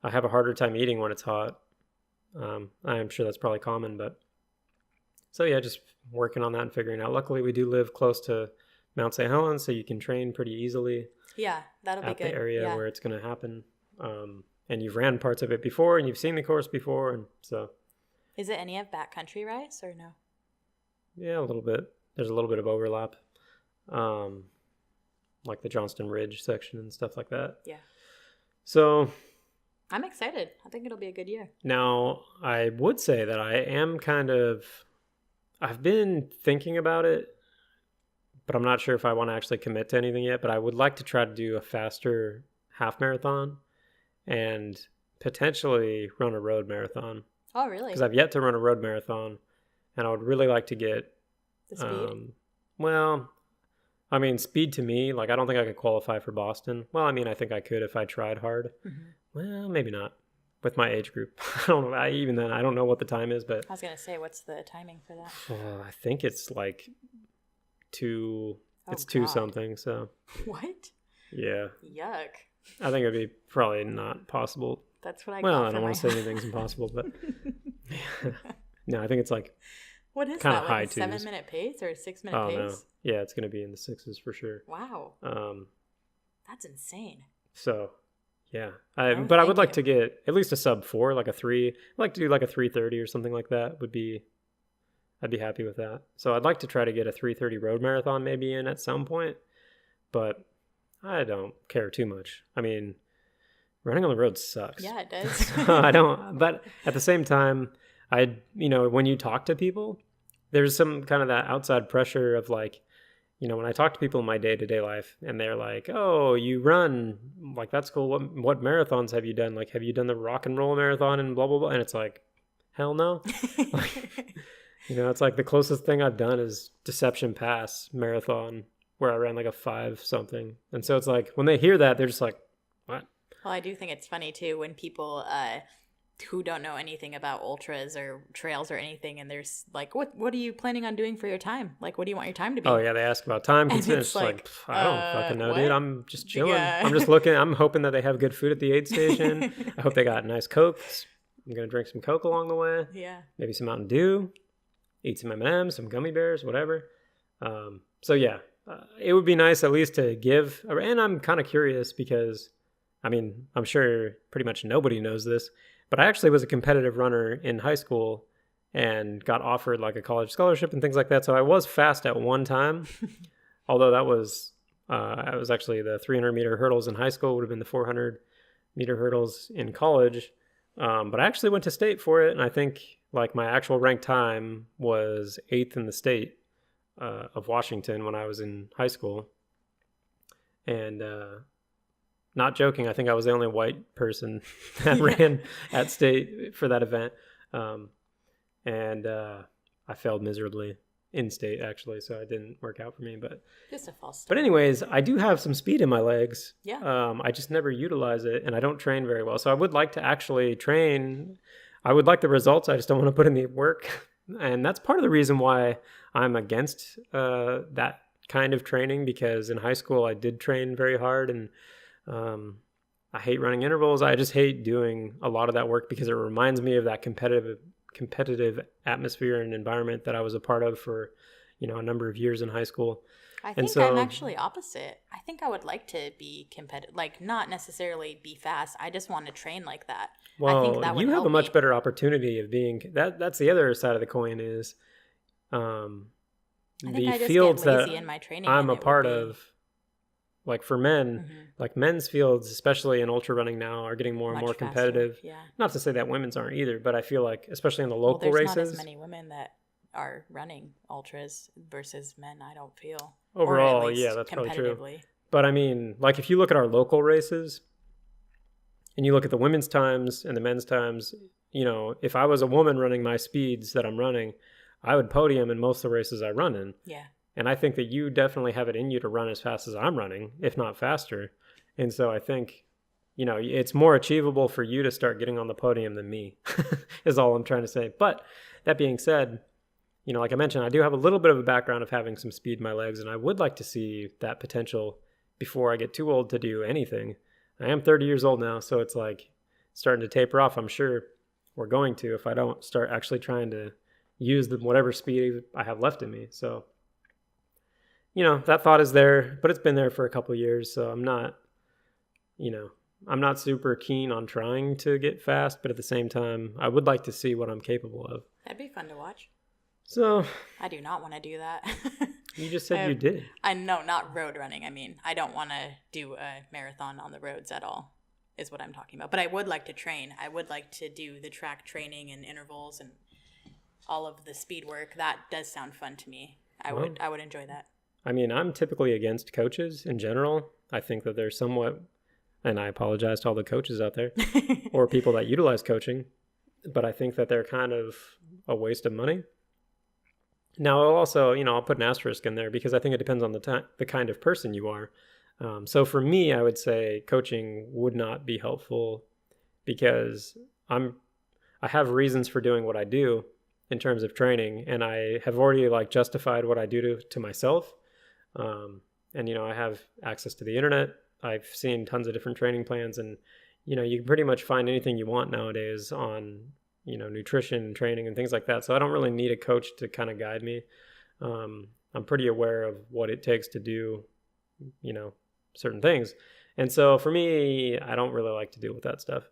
S1: I have a harder time eating when it's hot. I'm sure that's probably common, but so yeah, just working on that and figuring out. Luckily, we do live close to Mount St. Helens, so you can train pretty easily.
S2: Yeah, that'll be good.
S1: At the area where it's going to happen. And you've ran parts of it before, and you've seen the course before, and so.
S2: Is it any of backcountry rice or no?
S1: Yeah, a little bit. There's a little bit of overlap, like the Johnston Ridge section and stuff like that.
S2: Yeah.
S1: So.
S2: I'm excited. I think it'll be a good year.
S1: Now, I would say that I am I've been thinking about it, but I'm not sure if I want to actually commit to anything yet, but I would like to try to do a faster half marathon and potentially run a road marathon.
S2: Oh, really?
S1: Because I've yet to run a road marathon, and I would really like to get
S2: the speed.
S1: Well, I mean, speed to me, like I don't think I could qualify for Boston. Well, I mean, I think I could if I tried hard. Mm-hmm. Well, maybe not with my age group. I don't know. Even then, I don't know what the time is, but
S2: I was gonna say, what's the timing for that?
S1: I think it's like 2. It's 2 something. So
S2: what?
S1: Yeah.
S2: Yuck.
S1: I think it'd be probably not possible.
S2: That's what I.
S1: Well, I don't want to say anything's impossible, but no, I think it's like
S2: what is
S1: kind
S2: that?
S1: of high
S2: like a 7-minute pace or a 6-minute pace?
S1: No. Yeah, it's gonna be in the 6s for sure.
S2: Wow. That's insane.
S1: So. Yeah, but I would like to get at least a sub 4, like a 3. I'd like to do like a 3:30 or something like that. I'd be happy with that. So I'd like to try to get a 3:30 road marathon maybe in at some point, but I don't care too much. I mean, running on the road sucks.
S2: Yeah, it does.
S1: I don't, but at the same time, when you talk to people, there's some kind of that outside pressure of like, when I talk to people in my day-to-day life and they're like, oh, you run, like, that's cool. What marathons have you done? Like, have you done the rock and roll marathon and blah, blah, blah? And it's like, hell no. It's like the closest thing I've done is Deception Pass marathon where I ran like a 5 something. And so it's like, when they hear that, they're just like, what?
S2: Well, I do think it's funny too when people who don't know anything about ultras or trails or anything, and there's like, what are you planning on doing for your time? Like, what do you want your time to be?
S1: Oh yeah, they ask about time. And it's like I don't fucking know, dude. I'm just chilling. Yeah. I'm just looking. I'm hoping that they have good food at the aid station. I hope they got nice Cokes. I'm gonna drink some Coke along the way.
S2: Yeah.
S1: Maybe some Mountain Dew. Eat some M&Ms, some gummy bears, whatever. So yeah, it would be nice at least to give. And I'm kind of curious because, I mean, I'm sure pretty much nobody knows this. But I actually was a competitive runner in high school and got offered like a college scholarship and things like that. So I was fast at one time, although I was actually the 300-meter hurdles in high school, would have been the 400-meter hurdles in college. But I actually went to state for it. And I think like my actual ranked time was 8th in the state of Washington when I was in high school. And not joking, I think I was the only white person that ran at state for that event. And I failed miserably in state, actually, so it didn't work out for me. But
S2: just a false start.
S1: But anyways, I do have some speed in my legs.
S2: Yeah.
S1: I just never utilize it, and I don't train very well. So I would like to actually train. I would like the results. I just don't want to put in the work. And that's part of the reason why I'm against that kind of training, because in high school I did train very hard, and I hate running intervals. I just hate doing a lot of that work because it reminds me of that competitive atmosphere and environment that I was a part of for, a number of years in high school.
S2: I think I'm actually opposite. I think I would like to be competitive, like not necessarily be fast. I just want to train like that.
S1: Well,
S2: I think that would
S1: you have
S2: help
S1: a much
S2: me.
S1: better opportunity of being that. That's the other side of the coin is
S2: I think
S1: the
S2: I just
S1: fields
S2: get lazy
S1: that
S2: in my training.
S1: I'm
S2: and
S1: a
S2: it would
S1: part
S2: be-
S1: of. Like for men, like men's fields, especially in ultra running now, are getting more and
S2: Much
S1: more
S2: faster,
S1: competitive.
S2: yeah.
S1: Not to say that women's aren't either, but I feel like, especially in the local
S2: there's
S1: races,
S2: not as many women that are running ultras versus men, I don't feel.
S1: overall,
S2: or at least
S1: yeah, that's probably true.
S2: competitively.
S1: But I mean, like if you look at our local races and you look at the women's times and the men's times, if I was a woman running my speeds that I'm running, I would podium in most of the races I run in.
S2: Yeah.
S1: And I think that you definitely have it in you to run as fast as I'm running, if not faster. And so I think, it's more achievable for you to start getting on the podium than me, is all I'm trying to say. But that being said, like I mentioned, I do have a little bit of a background of having some speed in my legs, and I would like to see that potential before I get too old to do anything. I am 30 years old now, so it's like starting to taper off. I'm sure we're going to if I don't start actually trying to use whatever speed I have left in me. So that thought is there, but it's been there for a couple of years. So I'm not super keen on trying to get fast, but at the same time, I would like to see what I'm capable of.
S2: That'd be fun to watch.
S1: So
S2: I do not want to do that.
S1: you just said you did.
S2: I know, not road running. I mean, I don't want to do a marathon on the roads at all, is what I'm talking about. But I would like to train. I would like to do the track training and intervals and all of the speed work. That does sound fun to me. I would enjoy that.
S1: I mean, I'm typically against coaches in general. I think that they're somewhat, and I apologize to all the coaches out there or people that utilize coaching, but I think that they're kind of a waste of money. Now, I'll also, I'll put an asterisk in there because I think it depends on the kind of person you are. So for me, I would say coaching would not be helpful because I have reasons for doing what I do in terms of training, and I have already justified what I do to myself. And I have access to the internet. I've seen tons of different training plans, and you can pretty much find anything you want nowadays on nutrition, training, and things like that. So I don't really need a coach to kind of guide me. I'm pretty aware of what it takes to do certain things, and so for me, I don't really like to deal with that stuff.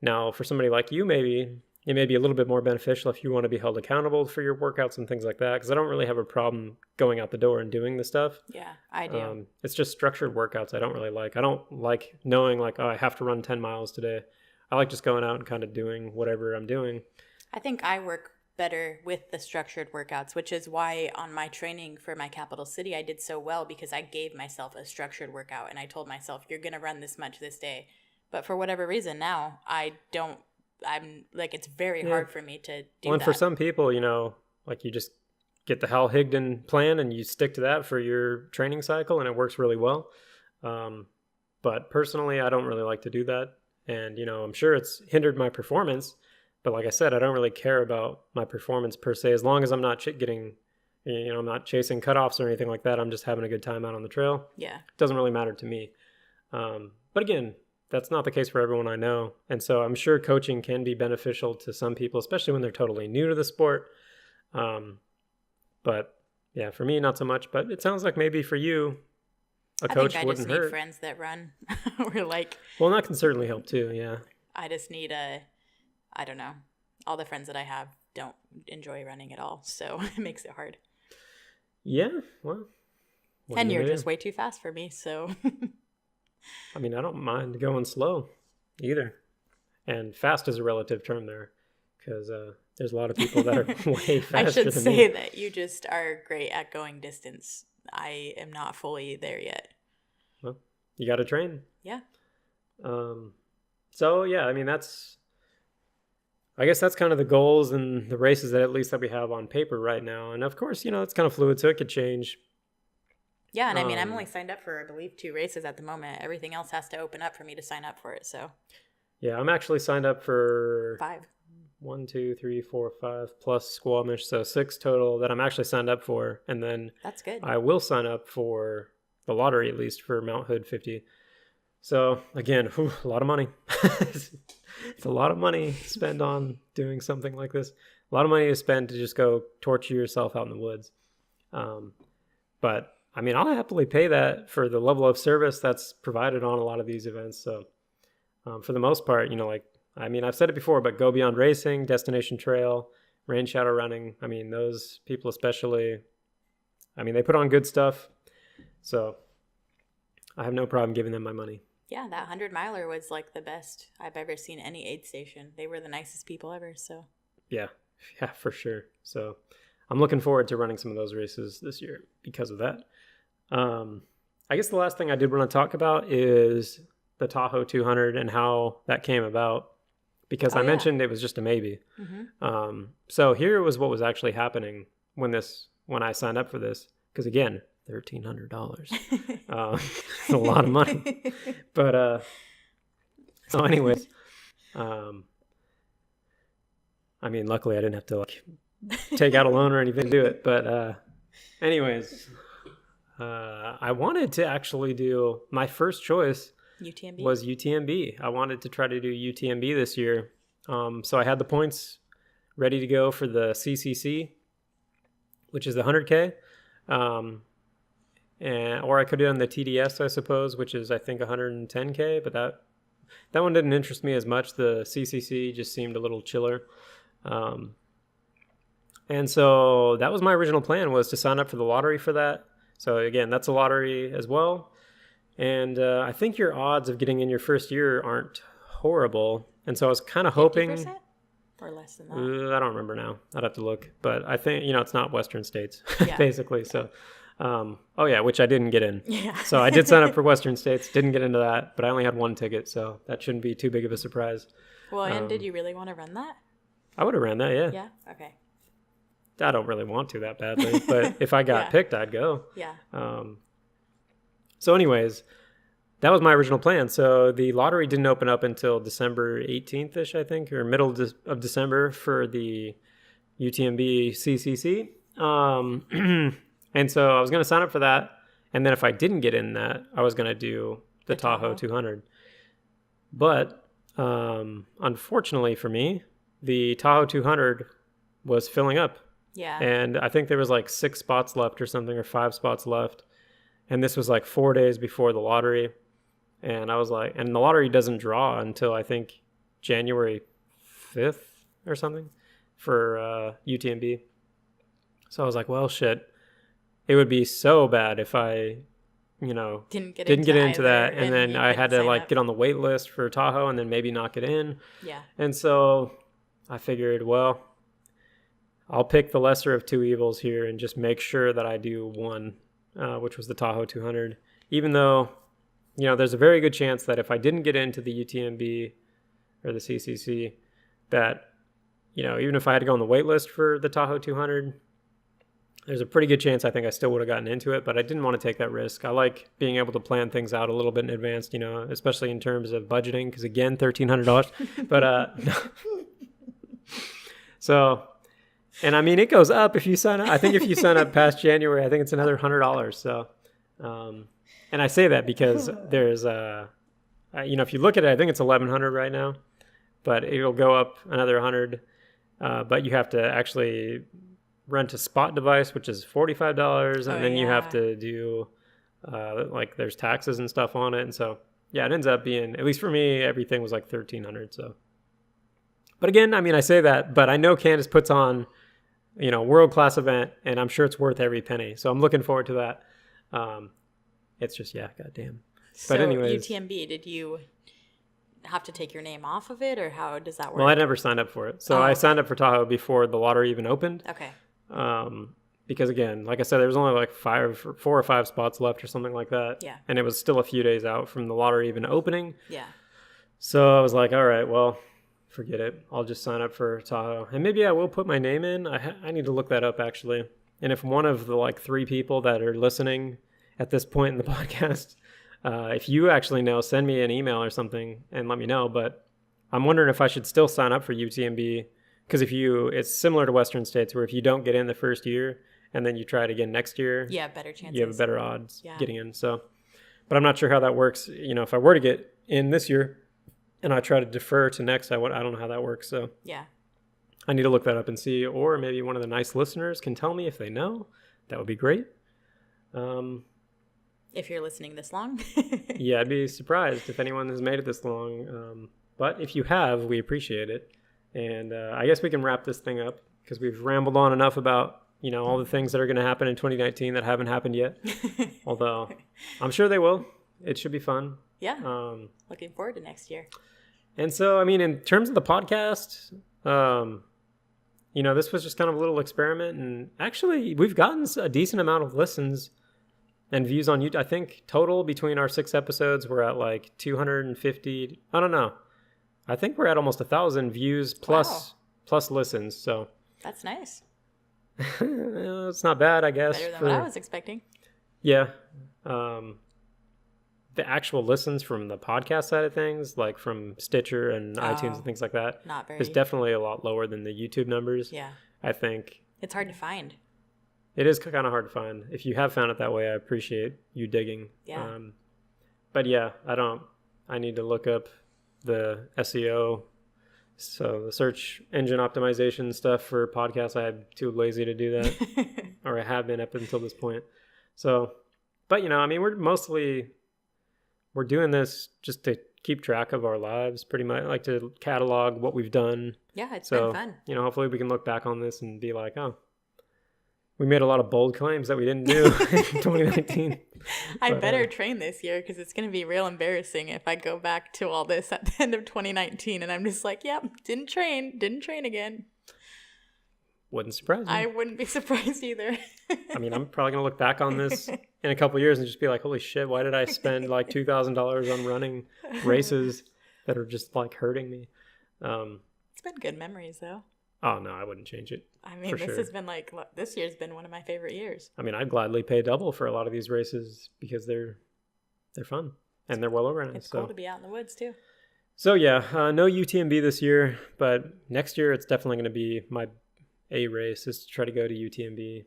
S1: Now, for somebody like you, maybe it may be a little bit more beneficial if you want to be held accountable for your workouts and things like that, because I don't really have a problem going out the door and doing the stuff.
S2: Yeah, I do.
S1: It's just structured workouts I don't really like. I don't like knowing I have to run 10 miles today. I like just going out and kind of doing whatever I'm doing.
S2: I think I work better with the structured workouts, which is why on my training for my capital city, I did so well because I gave myself a structured workout and I told myself, you're going to run this much this day. But for whatever reason now, I'm like, it's very hard for me to do
S1: and
S2: that.
S1: for some people, you just get the Hal Higdon plan and you stick to that for your training cycle and it works really well. But personally, I don't really like to do that. And, I'm sure it's hindered my performance. But like I said, I don't really care about my performance per se. As long as I'm not I'm not chasing cutoffs or anything like that. I'm just having a good time out on the trail.
S2: Yeah.
S1: It doesn't really matter to me. But again, that's not the case for everyone I know. And so I'm sure coaching can be beneficial to some people, especially when they're totally new to the sport. But yeah, for me, not so much. But it sounds like maybe for you, a coach
S2: I think I
S1: wouldn't
S2: just need
S1: hurt.
S2: friends that run. We're like,
S1: Well, that can certainly help too. Yeah.
S2: I just need I don't know. All the friends that I have don't enjoy running at all. So it makes it hard.
S1: Yeah. Well.
S2: And you're just way too fast for me. So.
S1: I mean, I don't mind going slow either. And fast is a relative term there because there's a lot of people that are way faster than me.
S2: I should say that you just are great at going distance. I am not fully there yet.
S1: Well, you got to train.
S2: Yeah.
S1: So yeah, I mean, I guess that's kind of the goals and the races that at least that we have on paper right now. And of course, it's kind of fluid, so it could change.
S2: Yeah, and I mean, I'm only signed up for, I believe, 2 races at the moment. Everything else has to open up for me to sign up for it, so.
S1: Yeah, I'm actually signed up for
S2: 5.
S1: 1, 2, 3, 4, 5 plus Squamish, so 6 total that I'm actually signed up for. And then
S2: that's good.
S1: I will sign up for the lottery, at least for Mount Hood 50. So again, a lot of money. It's a lot of money to spend on doing something like this. A lot of money to spend to just go torture yourself out in the woods. But I mean, I'll happily pay that for the level of service that's provided on a lot of these events. So for the most part, I've said it before, but Go Beyond Racing, Destination Trail, Rain Shadow Running, I mean, those people especially, they put on good stuff. So I have no problem giving them my money.
S2: Yeah, that 100-miler was like the best I've ever seen any aid station. They were the nicest people ever, so.
S1: Yeah, for sure. So I'm looking forward to running some of those races this year because of that. I guess the last thing I did want to talk about is the Tahoe 200 and how that came about, because I mentioned it was just a maybe. Mm-hmm. So here was what was actually happening when I signed up for this, because again, $1,300. It's a lot of money. But so anyways, luckily I didn't have to take out a loan or anything to do it. But anyways, I wanted to actually do, my first choice
S2: UTMB?
S1: Was UTMB. I wanted to try to do UTMB this year. So I had the points ready to go for the CCC, which is the 100K. Or I could have done the TDS, I suppose, which is, I think, 110K. But that one didn't interest me as much. The CCC just seemed a little chiller. And so that was my original plan, was to sign up for the lottery for that. So again, that's a lottery as well. And I think your odds of getting in your first year aren't horrible. And so I was kind of hoping...
S2: 50% or less than that?
S1: I don't remember now. I'd have to look. But I think, it's not Western states,
S2: Yeah.
S1: basically. So, which I didn't get in.
S2: Yeah.
S1: So I did sign up for Western states, didn't get into that, but I only had one ticket. So that shouldn't be too big of a surprise.
S2: Well, and did you really want to run that?
S1: I would have ran that, yeah.
S2: Yeah? Okay.
S1: I don't really want to that badly. But if I got picked, I'd go.
S2: Yeah.
S1: So anyways, that was my original plan. So the lottery didn't open up until December 18th-ish, I think, or middle of December for the UTMB CCC. And so I was going to sign up for that. And then if I didn't get in that, I was going to do the Tahoe 200. But unfortunately for me, the Tahoe 200 was filling up.
S2: Yeah.
S1: And I think there was 6 spots left or something, or 5 spots left. And this was 4 days before the lottery. And I was and the lottery doesn't draw until I think January 5th or something for UTMB. So I was well, shit. It would be so bad if I, didn't get into that. And then I had to get on the wait list for Tahoe and then maybe not get in.
S2: Yeah.
S1: And so I figured, well, I'll pick the lesser of two evils here and just make sure that I do one, which was the Tahoe 200. Even though, there's a very good chance that if I didn't get into the UTMB or the CCC, that, even if I had to go on the wait list for the Tahoe 200, there's a pretty good chance I think I still would have gotten into it, but I didn't want to take that risk. I like being able to plan things out a little bit in advance, especially in terms of budgeting, because again, $1,300. But so, and it goes up if you sign up. I think if you sign up past January, I think it's another $100. So, and I say that because there's if you look at it, I think it's $1,100 right now, but it'll go up another 100. But you have to actually rent a spot device, which is $45, and then you have to do there's taxes and stuff on it. And so it ends up being, at least for me, everything was $1,300. So, but again, I say that, but I know Candace puts on world-class event, and I'm sure it's worth every penny. So I'm looking forward to that. It's just, goddamn.
S2: So
S1: but anyways,
S2: UTMB, did you have to take your name off of it, or how does that work?
S1: Well, I never signed up for it. So I signed up for Tahoe before the lottery even opened.
S2: Okay.
S1: Because again, like I said, there was only 4 or 5 spots left or something like that.
S2: Yeah.
S1: And it was still a few days out from the lottery even opening.
S2: Yeah.
S1: So I was like, all right, well, forget it. I'll just sign up for Tahoe. And maybe I will put my name in. I need to look that up, actually. And if one of the like 3 people that are listening at this point in the podcast, if you actually know, send me an email or something and let me know. But I'm wondering if I should still sign up for UTMB, because it's similar to Western States, where if you don't get in the first year and then you try it again next year,
S2: Yeah, better chances.
S1: you have better odds getting in. So, but I'm not sure how that works. If I were to get in this year and I try to defer to next, I don't know how that works. So
S2: yeah,
S1: I need to look that up and see, or maybe one of the nice listeners can tell me if they know. That would be great.
S2: If you're listening this long.
S1: Yeah, I'd be surprised if anyone has made it this long. But if you have, we appreciate it. And I guess we can wrap this thing up, because we've rambled on enough about, all the things that are going to happen in 2019 that haven't happened yet. Although I'm sure they will. It should be fun.
S2: Yeah. Looking forward to next year.
S1: And so, in terms of the podcast, this was just kind of a little experiment. And actually, we've gotten a decent amount of listens and views on YouTube. I think total between our 6 episodes, we're at like 250. I don't know. I think we're at almost 1,000 views plus listens. So
S2: that's nice.
S1: It's not bad, I guess.
S2: Better than what I was expecting.
S1: Yeah. The actual listens from the podcast side of things, like from Stitcher and iTunes and things like that, is definitely a lot lower than the YouTube numbers.
S2: Yeah.
S1: I think.
S2: It's hard to find.
S1: It is kind of hard to find. If you have found it that way, I appreciate you digging.
S2: Yeah.
S1: But yeah, I need to look up the SEO, so the search engine optimization stuff for podcasts. I'm too lazy to do that, or I have been up until this point. So, but we're doing this just to keep track of our lives, pretty much, like to catalog what we've done.
S2: Yeah, it's been fun.
S1: Hopefully we can look back on this and be like, oh, we made a lot of bold claims that we didn't do in 2019.
S2: I better train this year, because it's going to be real embarrassing if I go back to all this at the end of 2019 and I'm just like, yep, didn't train again.
S1: Wouldn't surprise me.
S2: I wouldn't be surprised either.
S1: I'm probably going to look back on this in a couple of years and just be like, holy shit, why did I spend like $2,000 on running races that are just like hurting me?
S2: It's been good memories though.
S1: Oh, no, I wouldn't change it.
S2: This year's been one of my favorite years.
S1: I'd gladly pay double for a lot of these races, because they're fun and they're well organized.
S2: It's cool to be out in the woods too.
S1: So yeah, no UTMB this year, but next year it's definitely going to be my A race, is to try to go to UTMB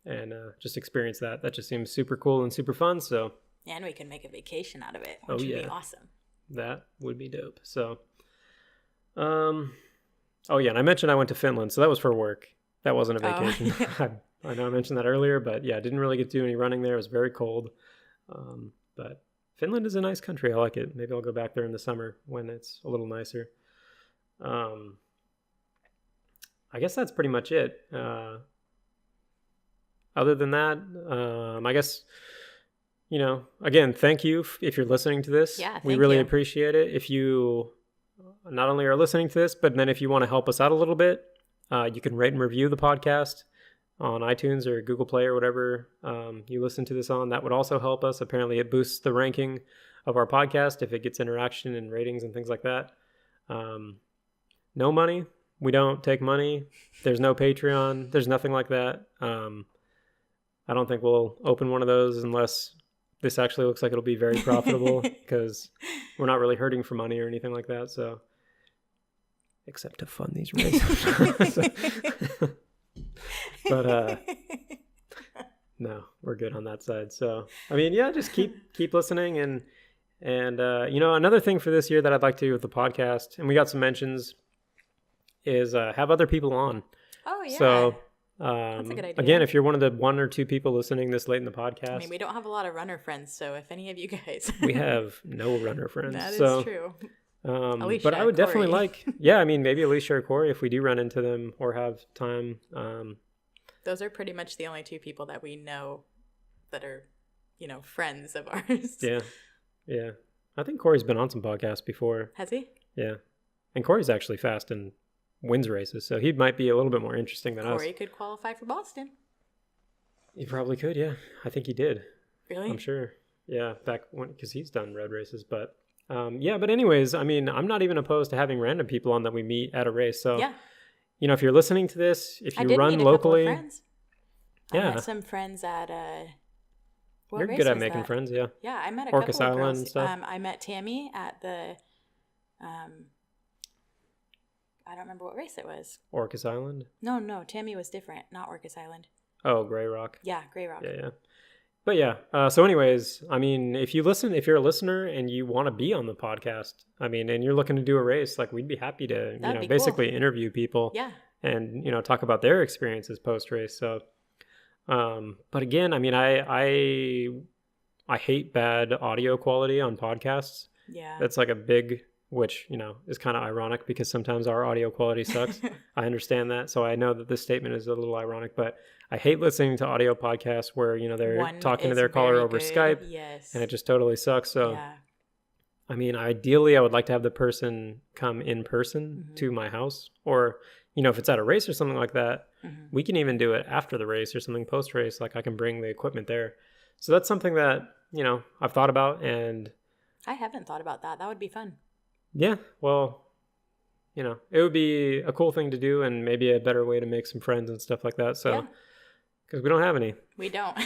S1: and just experience that. That just seems super cool and super fun. So
S2: and we can make a vacation out of it, which would be awesome. That
S1: would be dope. So, oh yeah, and I mentioned I went to Finland, so that was for work. That wasn't a vacation. I know I mentioned that earlier, but yeah, I didn't really get to do any running there. It was very cold. But Finland is a nice country. I like it. Maybe I'll go back there in the summer when it's a little nicer. I guess that's pretty much it. Other than that, I guess, again, thank you if you're listening to this.
S2: Yeah,
S1: we really appreciate it. If you not only are listening to this, but then if you want to help us out a little bit, you can rate and review the podcast on iTunes or Google Play or whatever you listen to this on. That would also help us. Apparently it boosts the ranking of our podcast if it gets interaction and ratings and things like that. No money. We don't take money. There's no Patreon. There's nothing like that. I don't think we'll open one of those unless this actually looks like it'll be very profitable, because we're not really hurting for money or anything like that. So, except to fund these races. But no, we're good on that side. So, just keep listening, and another thing for this year that I'd like to do with the podcast, and we got some mentions, is have other people on.
S2: Oh yeah.
S1: So
S2: that's a good idea.
S1: Again, if you're one of the 1 or 2 people listening this late in the podcast,
S2: we don't have a lot of runner friends, so if any of you guys,
S1: we have no runner friends.
S2: That is true.
S1: Alicia, but I would definitely like, maybe Alicia or Corey, if we do run into them or have time.
S2: Those are pretty much the only 2 people that we know that are, friends of ours.
S1: Yeah. I think Corey's been on some podcasts before.
S2: Has he?
S1: Yeah. And Corey's actually fast and wins races, so he might be a little bit more interesting than us.
S2: Corey could qualify for Boston.
S1: He probably could, yeah. I think he did.
S2: Really?
S1: I'm sure. Yeah, back when, because he's done road races, but Yeah, but anyways, I mean, I'm not even opposed to having random people on that we meet at a race. So,
S2: Yeah.
S1: if you're listening to this, if
S2: I
S1: you
S2: did
S1: run
S2: meet a couple of
S1: locally,
S2: friends. I
S1: yeah,
S2: met some friends at what
S1: you're
S2: race
S1: good at
S2: was
S1: making
S2: that?
S1: friends. Yeah.
S2: Yeah, I met a
S1: Orcas
S2: couple of
S1: Island
S2: girls.
S1: and stuff.
S2: I met Tammy at the I don't remember what race it was.
S1: Orcas Island.
S2: No, Tammy was different, not Orcas Island.
S1: Oh, Gray Rock.
S2: Yeah, Gray Rock.
S1: Yeah. But yeah, so anyways, I mean, if you're a listener and you want to be on the podcast, I mean, and you're looking to do a race, like we'd be happy to,
S2: That'd be
S1: basically
S2: cool.
S1: interview people
S2: Yeah.
S1: and, talk about their experiences post race. So, but again, I mean, I hate bad audio quality on podcasts.
S2: Yeah.
S1: That's like a big, which, is kind of ironic because sometimes our audio quality sucks. I understand that. So I know that this statement is a little ironic, but I hate listening to audio podcasts where, they're talking to their caller over Skype.
S2: Yes.
S1: And it just totally sucks. So,
S2: yeah.
S1: I mean, ideally, I would like to have the person come in person to my house. Or, if it's at a race or something like that, we can even do it after the race or something post race. Like I can bring the equipment there. So that's something that, I've thought about. And
S2: I haven't thought about that. That would be fun.
S1: yeah, well, it would be a cool thing to do and maybe a better way to make some friends and stuff like that. So, because we don't have any.
S2: We don't.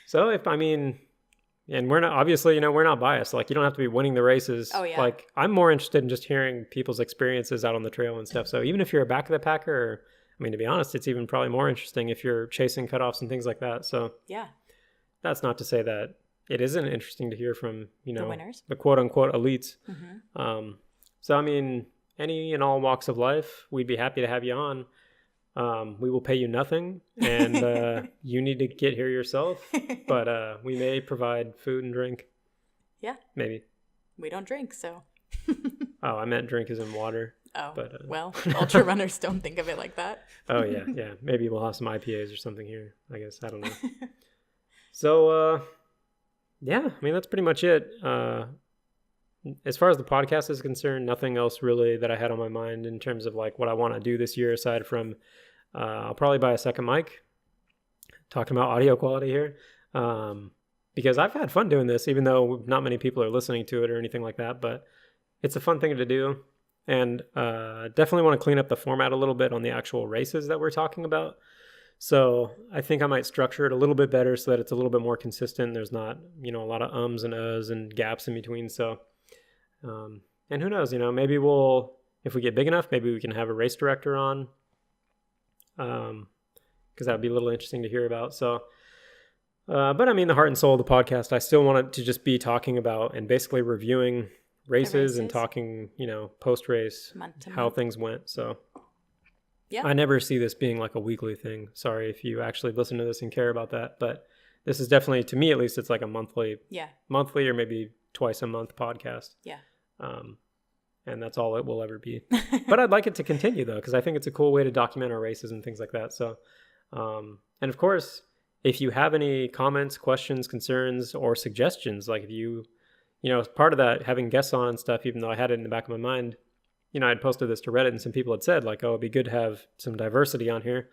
S1: So if, and we're not, obviously, we're not biased. Like, you don't have to be winning the races.
S2: Oh, yeah.
S1: Like, I'm more interested in just hearing people's experiences out on the trail and stuff. So even if you're a back of the packer, or, to be honest, it's even probably more interesting if you're chasing cutoffs and things like that. So
S2: yeah.
S1: That's not to say that it isn't interesting to hear from,
S2: the winners,
S1: the quote unquote elites. So, any and all walks of life, we'd be happy to have you on. We will pay you nothing, and you need to get here yourself, but we may provide food and drink.
S2: Yeah.
S1: Maybe.
S2: We don't drink, so.
S1: Oh, I meant drink as in water.
S2: Oh,
S1: but,
S2: well, ultra runners don't think of it like that.
S1: Oh, yeah. Maybe we'll have some IPAs or something here, I guess. I don't know. So, yeah, that's pretty much it. As far as the podcast is concerned, nothing else really that I had on my mind in terms of like what I want to do this year, aside from I'll probably buy a second mic. Talking about audio quality here, because I've had fun doing this, even though not many people are listening to it or anything like that. But it's a fun thing to do, and definitely want to clean up the format a little bit on the actual races that we're talking about. So I think I might structure it a little bit better so that it's a little bit more consistent. There's not, a lot of ums and uhs and gaps in between. So, and who knows, maybe if we get big enough, maybe we can have a race director on, because that would be a little interesting to hear about. So, but the heart and soul of the podcast, I still want it to just be talking about and basically reviewing races and talking, post-race, how things went. So yeah, I never see this being like a weekly thing. Sorry if you actually listen to this and care about that, but this is definitely, to me at least, it's like a monthly or maybe twice a month podcast. Yeah. And that's all it will ever be. But I'd like it to continue though, because I think it's a cool way to document our races and things like that. So, and of course, if you have any comments, questions, concerns, or suggestions, like if you, part of that, having guests on and stuff, even though I had it in the back of my mind, I'd posted this to Reddit and some people had said like, oh, it'd be good to have some diversity on here.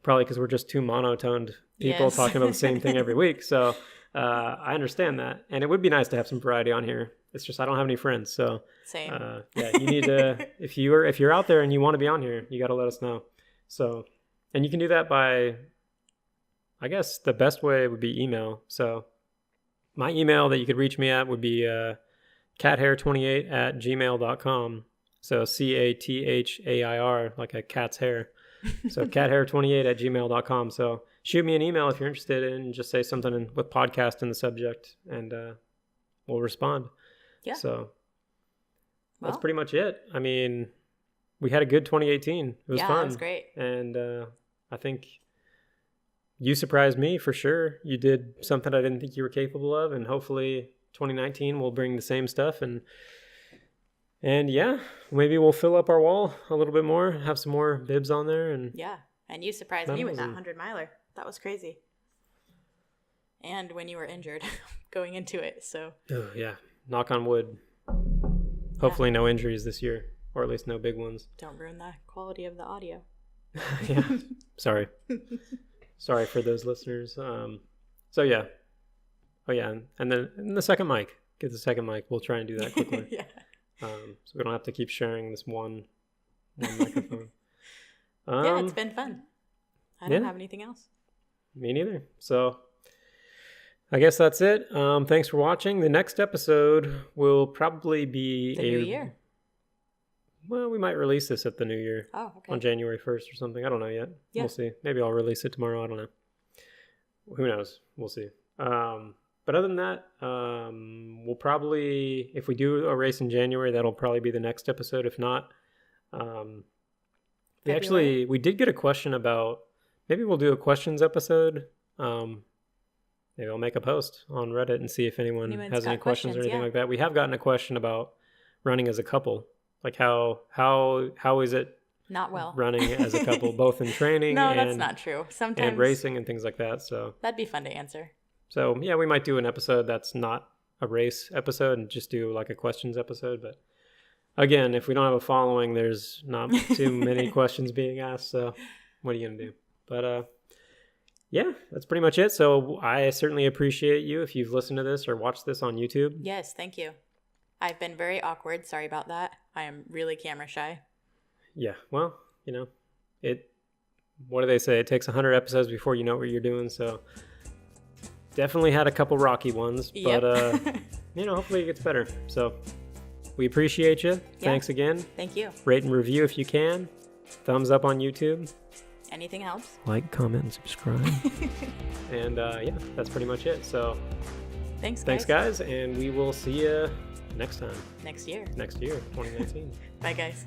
S1: Probably because we're just two monotoned people talking about the same thing every week. So I understand that. And it would be nice to have some variety on here. It's just I don't have any friends. So
S2: same.
S1: Yeah, you need to, if you're out there and you want to be on here, you got to let us know. So, and you can do that by, I guess the best way would be email. So my email that you could reach me at would be cathair28@gmail.com. So CATHAIR, like a cat's hair. So cathair28@gmail.com. So shoot me an email if you're interested and just say something with podcast in the subject, and we'll respond. Yeah. So that's pretty much it. We had a good 2018. It was fun. Yeah, it was great. And I think you surprised me for sure. You did something I didn't think you were capable of, and hopefully 2019 will bring the same stuff. And yeah, maybe we'll fill up our wall a little bit more, have some more bibs on there. And
S2: yeah, and you surprised me with that 100-miler. That was crazy. And when you were injured going into it, so.
S1: Oh, yeah. Knock on wood. Hopefully no injuries this year, or at least no big ones.
S2: Don't ruin the quality of the audio.
S1: Yeah. Sorry. Sorry for those listeners. So yeah. Oh yeah, and then the second mic. get the second mic. We'll try and do that quickly.
S2: Yeah.
S1: So we don't have to keep sharing this one microphone.
S2: Yeah, it's been fun. I don't have anything else.
S1: Me neither. So I guess that's it. Thanks for watching. The next episode will probably be
S2: The new year.
S1: Well, we might release this at the new year.
S2: Oh, okay.
S1: On January 1st or something. I don't know yet.
S2: Yeah.
S1: We'll see. Maybe I'll release it tomorrow. I don't know. Who knows? We'll see. But other than that, we'll probably, if we do a race in January, that'll probably be the next episode. If not, we did get a question about, maybe we'll do a questions episode. Maybe I'll make a post on Reddit and see if anyone has any questions or anything like that. We have gotten a question about running as a couple. Like how is it
S2: not well
S1: running as a couple, both in training
S2: no, that's not true. Sometimes
S1: and racing and things like that. So
S2: that'd be fun to answer.
S1: So yeah, we might do an episode that's not a race episode and just do like a questions episode. But again, if we don't have a following, there's not too many questions being asked. So what are you gonna do? But yeah, that's pretty much it. So I certainly appreciate you if you've listened to this or watched this on YouTube.
S2: Yes, thank you. I've been very awkward. Sorry about that. I am really camera shy.
S1: Yeah, well, what do they say? It takes 100 episodes before you know what you're doing. So definitely had a couple rocky ones, but hopefully it gets better. So we appreciate you. Yeah. Thanks again.
S2: Thank you.
S1: Rate and review if you can. Thumbs up on YouTube.
S2: Anything helps.
S1: Like, comment, and subscribe. And that's pretty much it. So
S2: thanks
S1: guys, and we will see you next time.
S2: Next year,
S1: 2019.
S2: Bye, guys.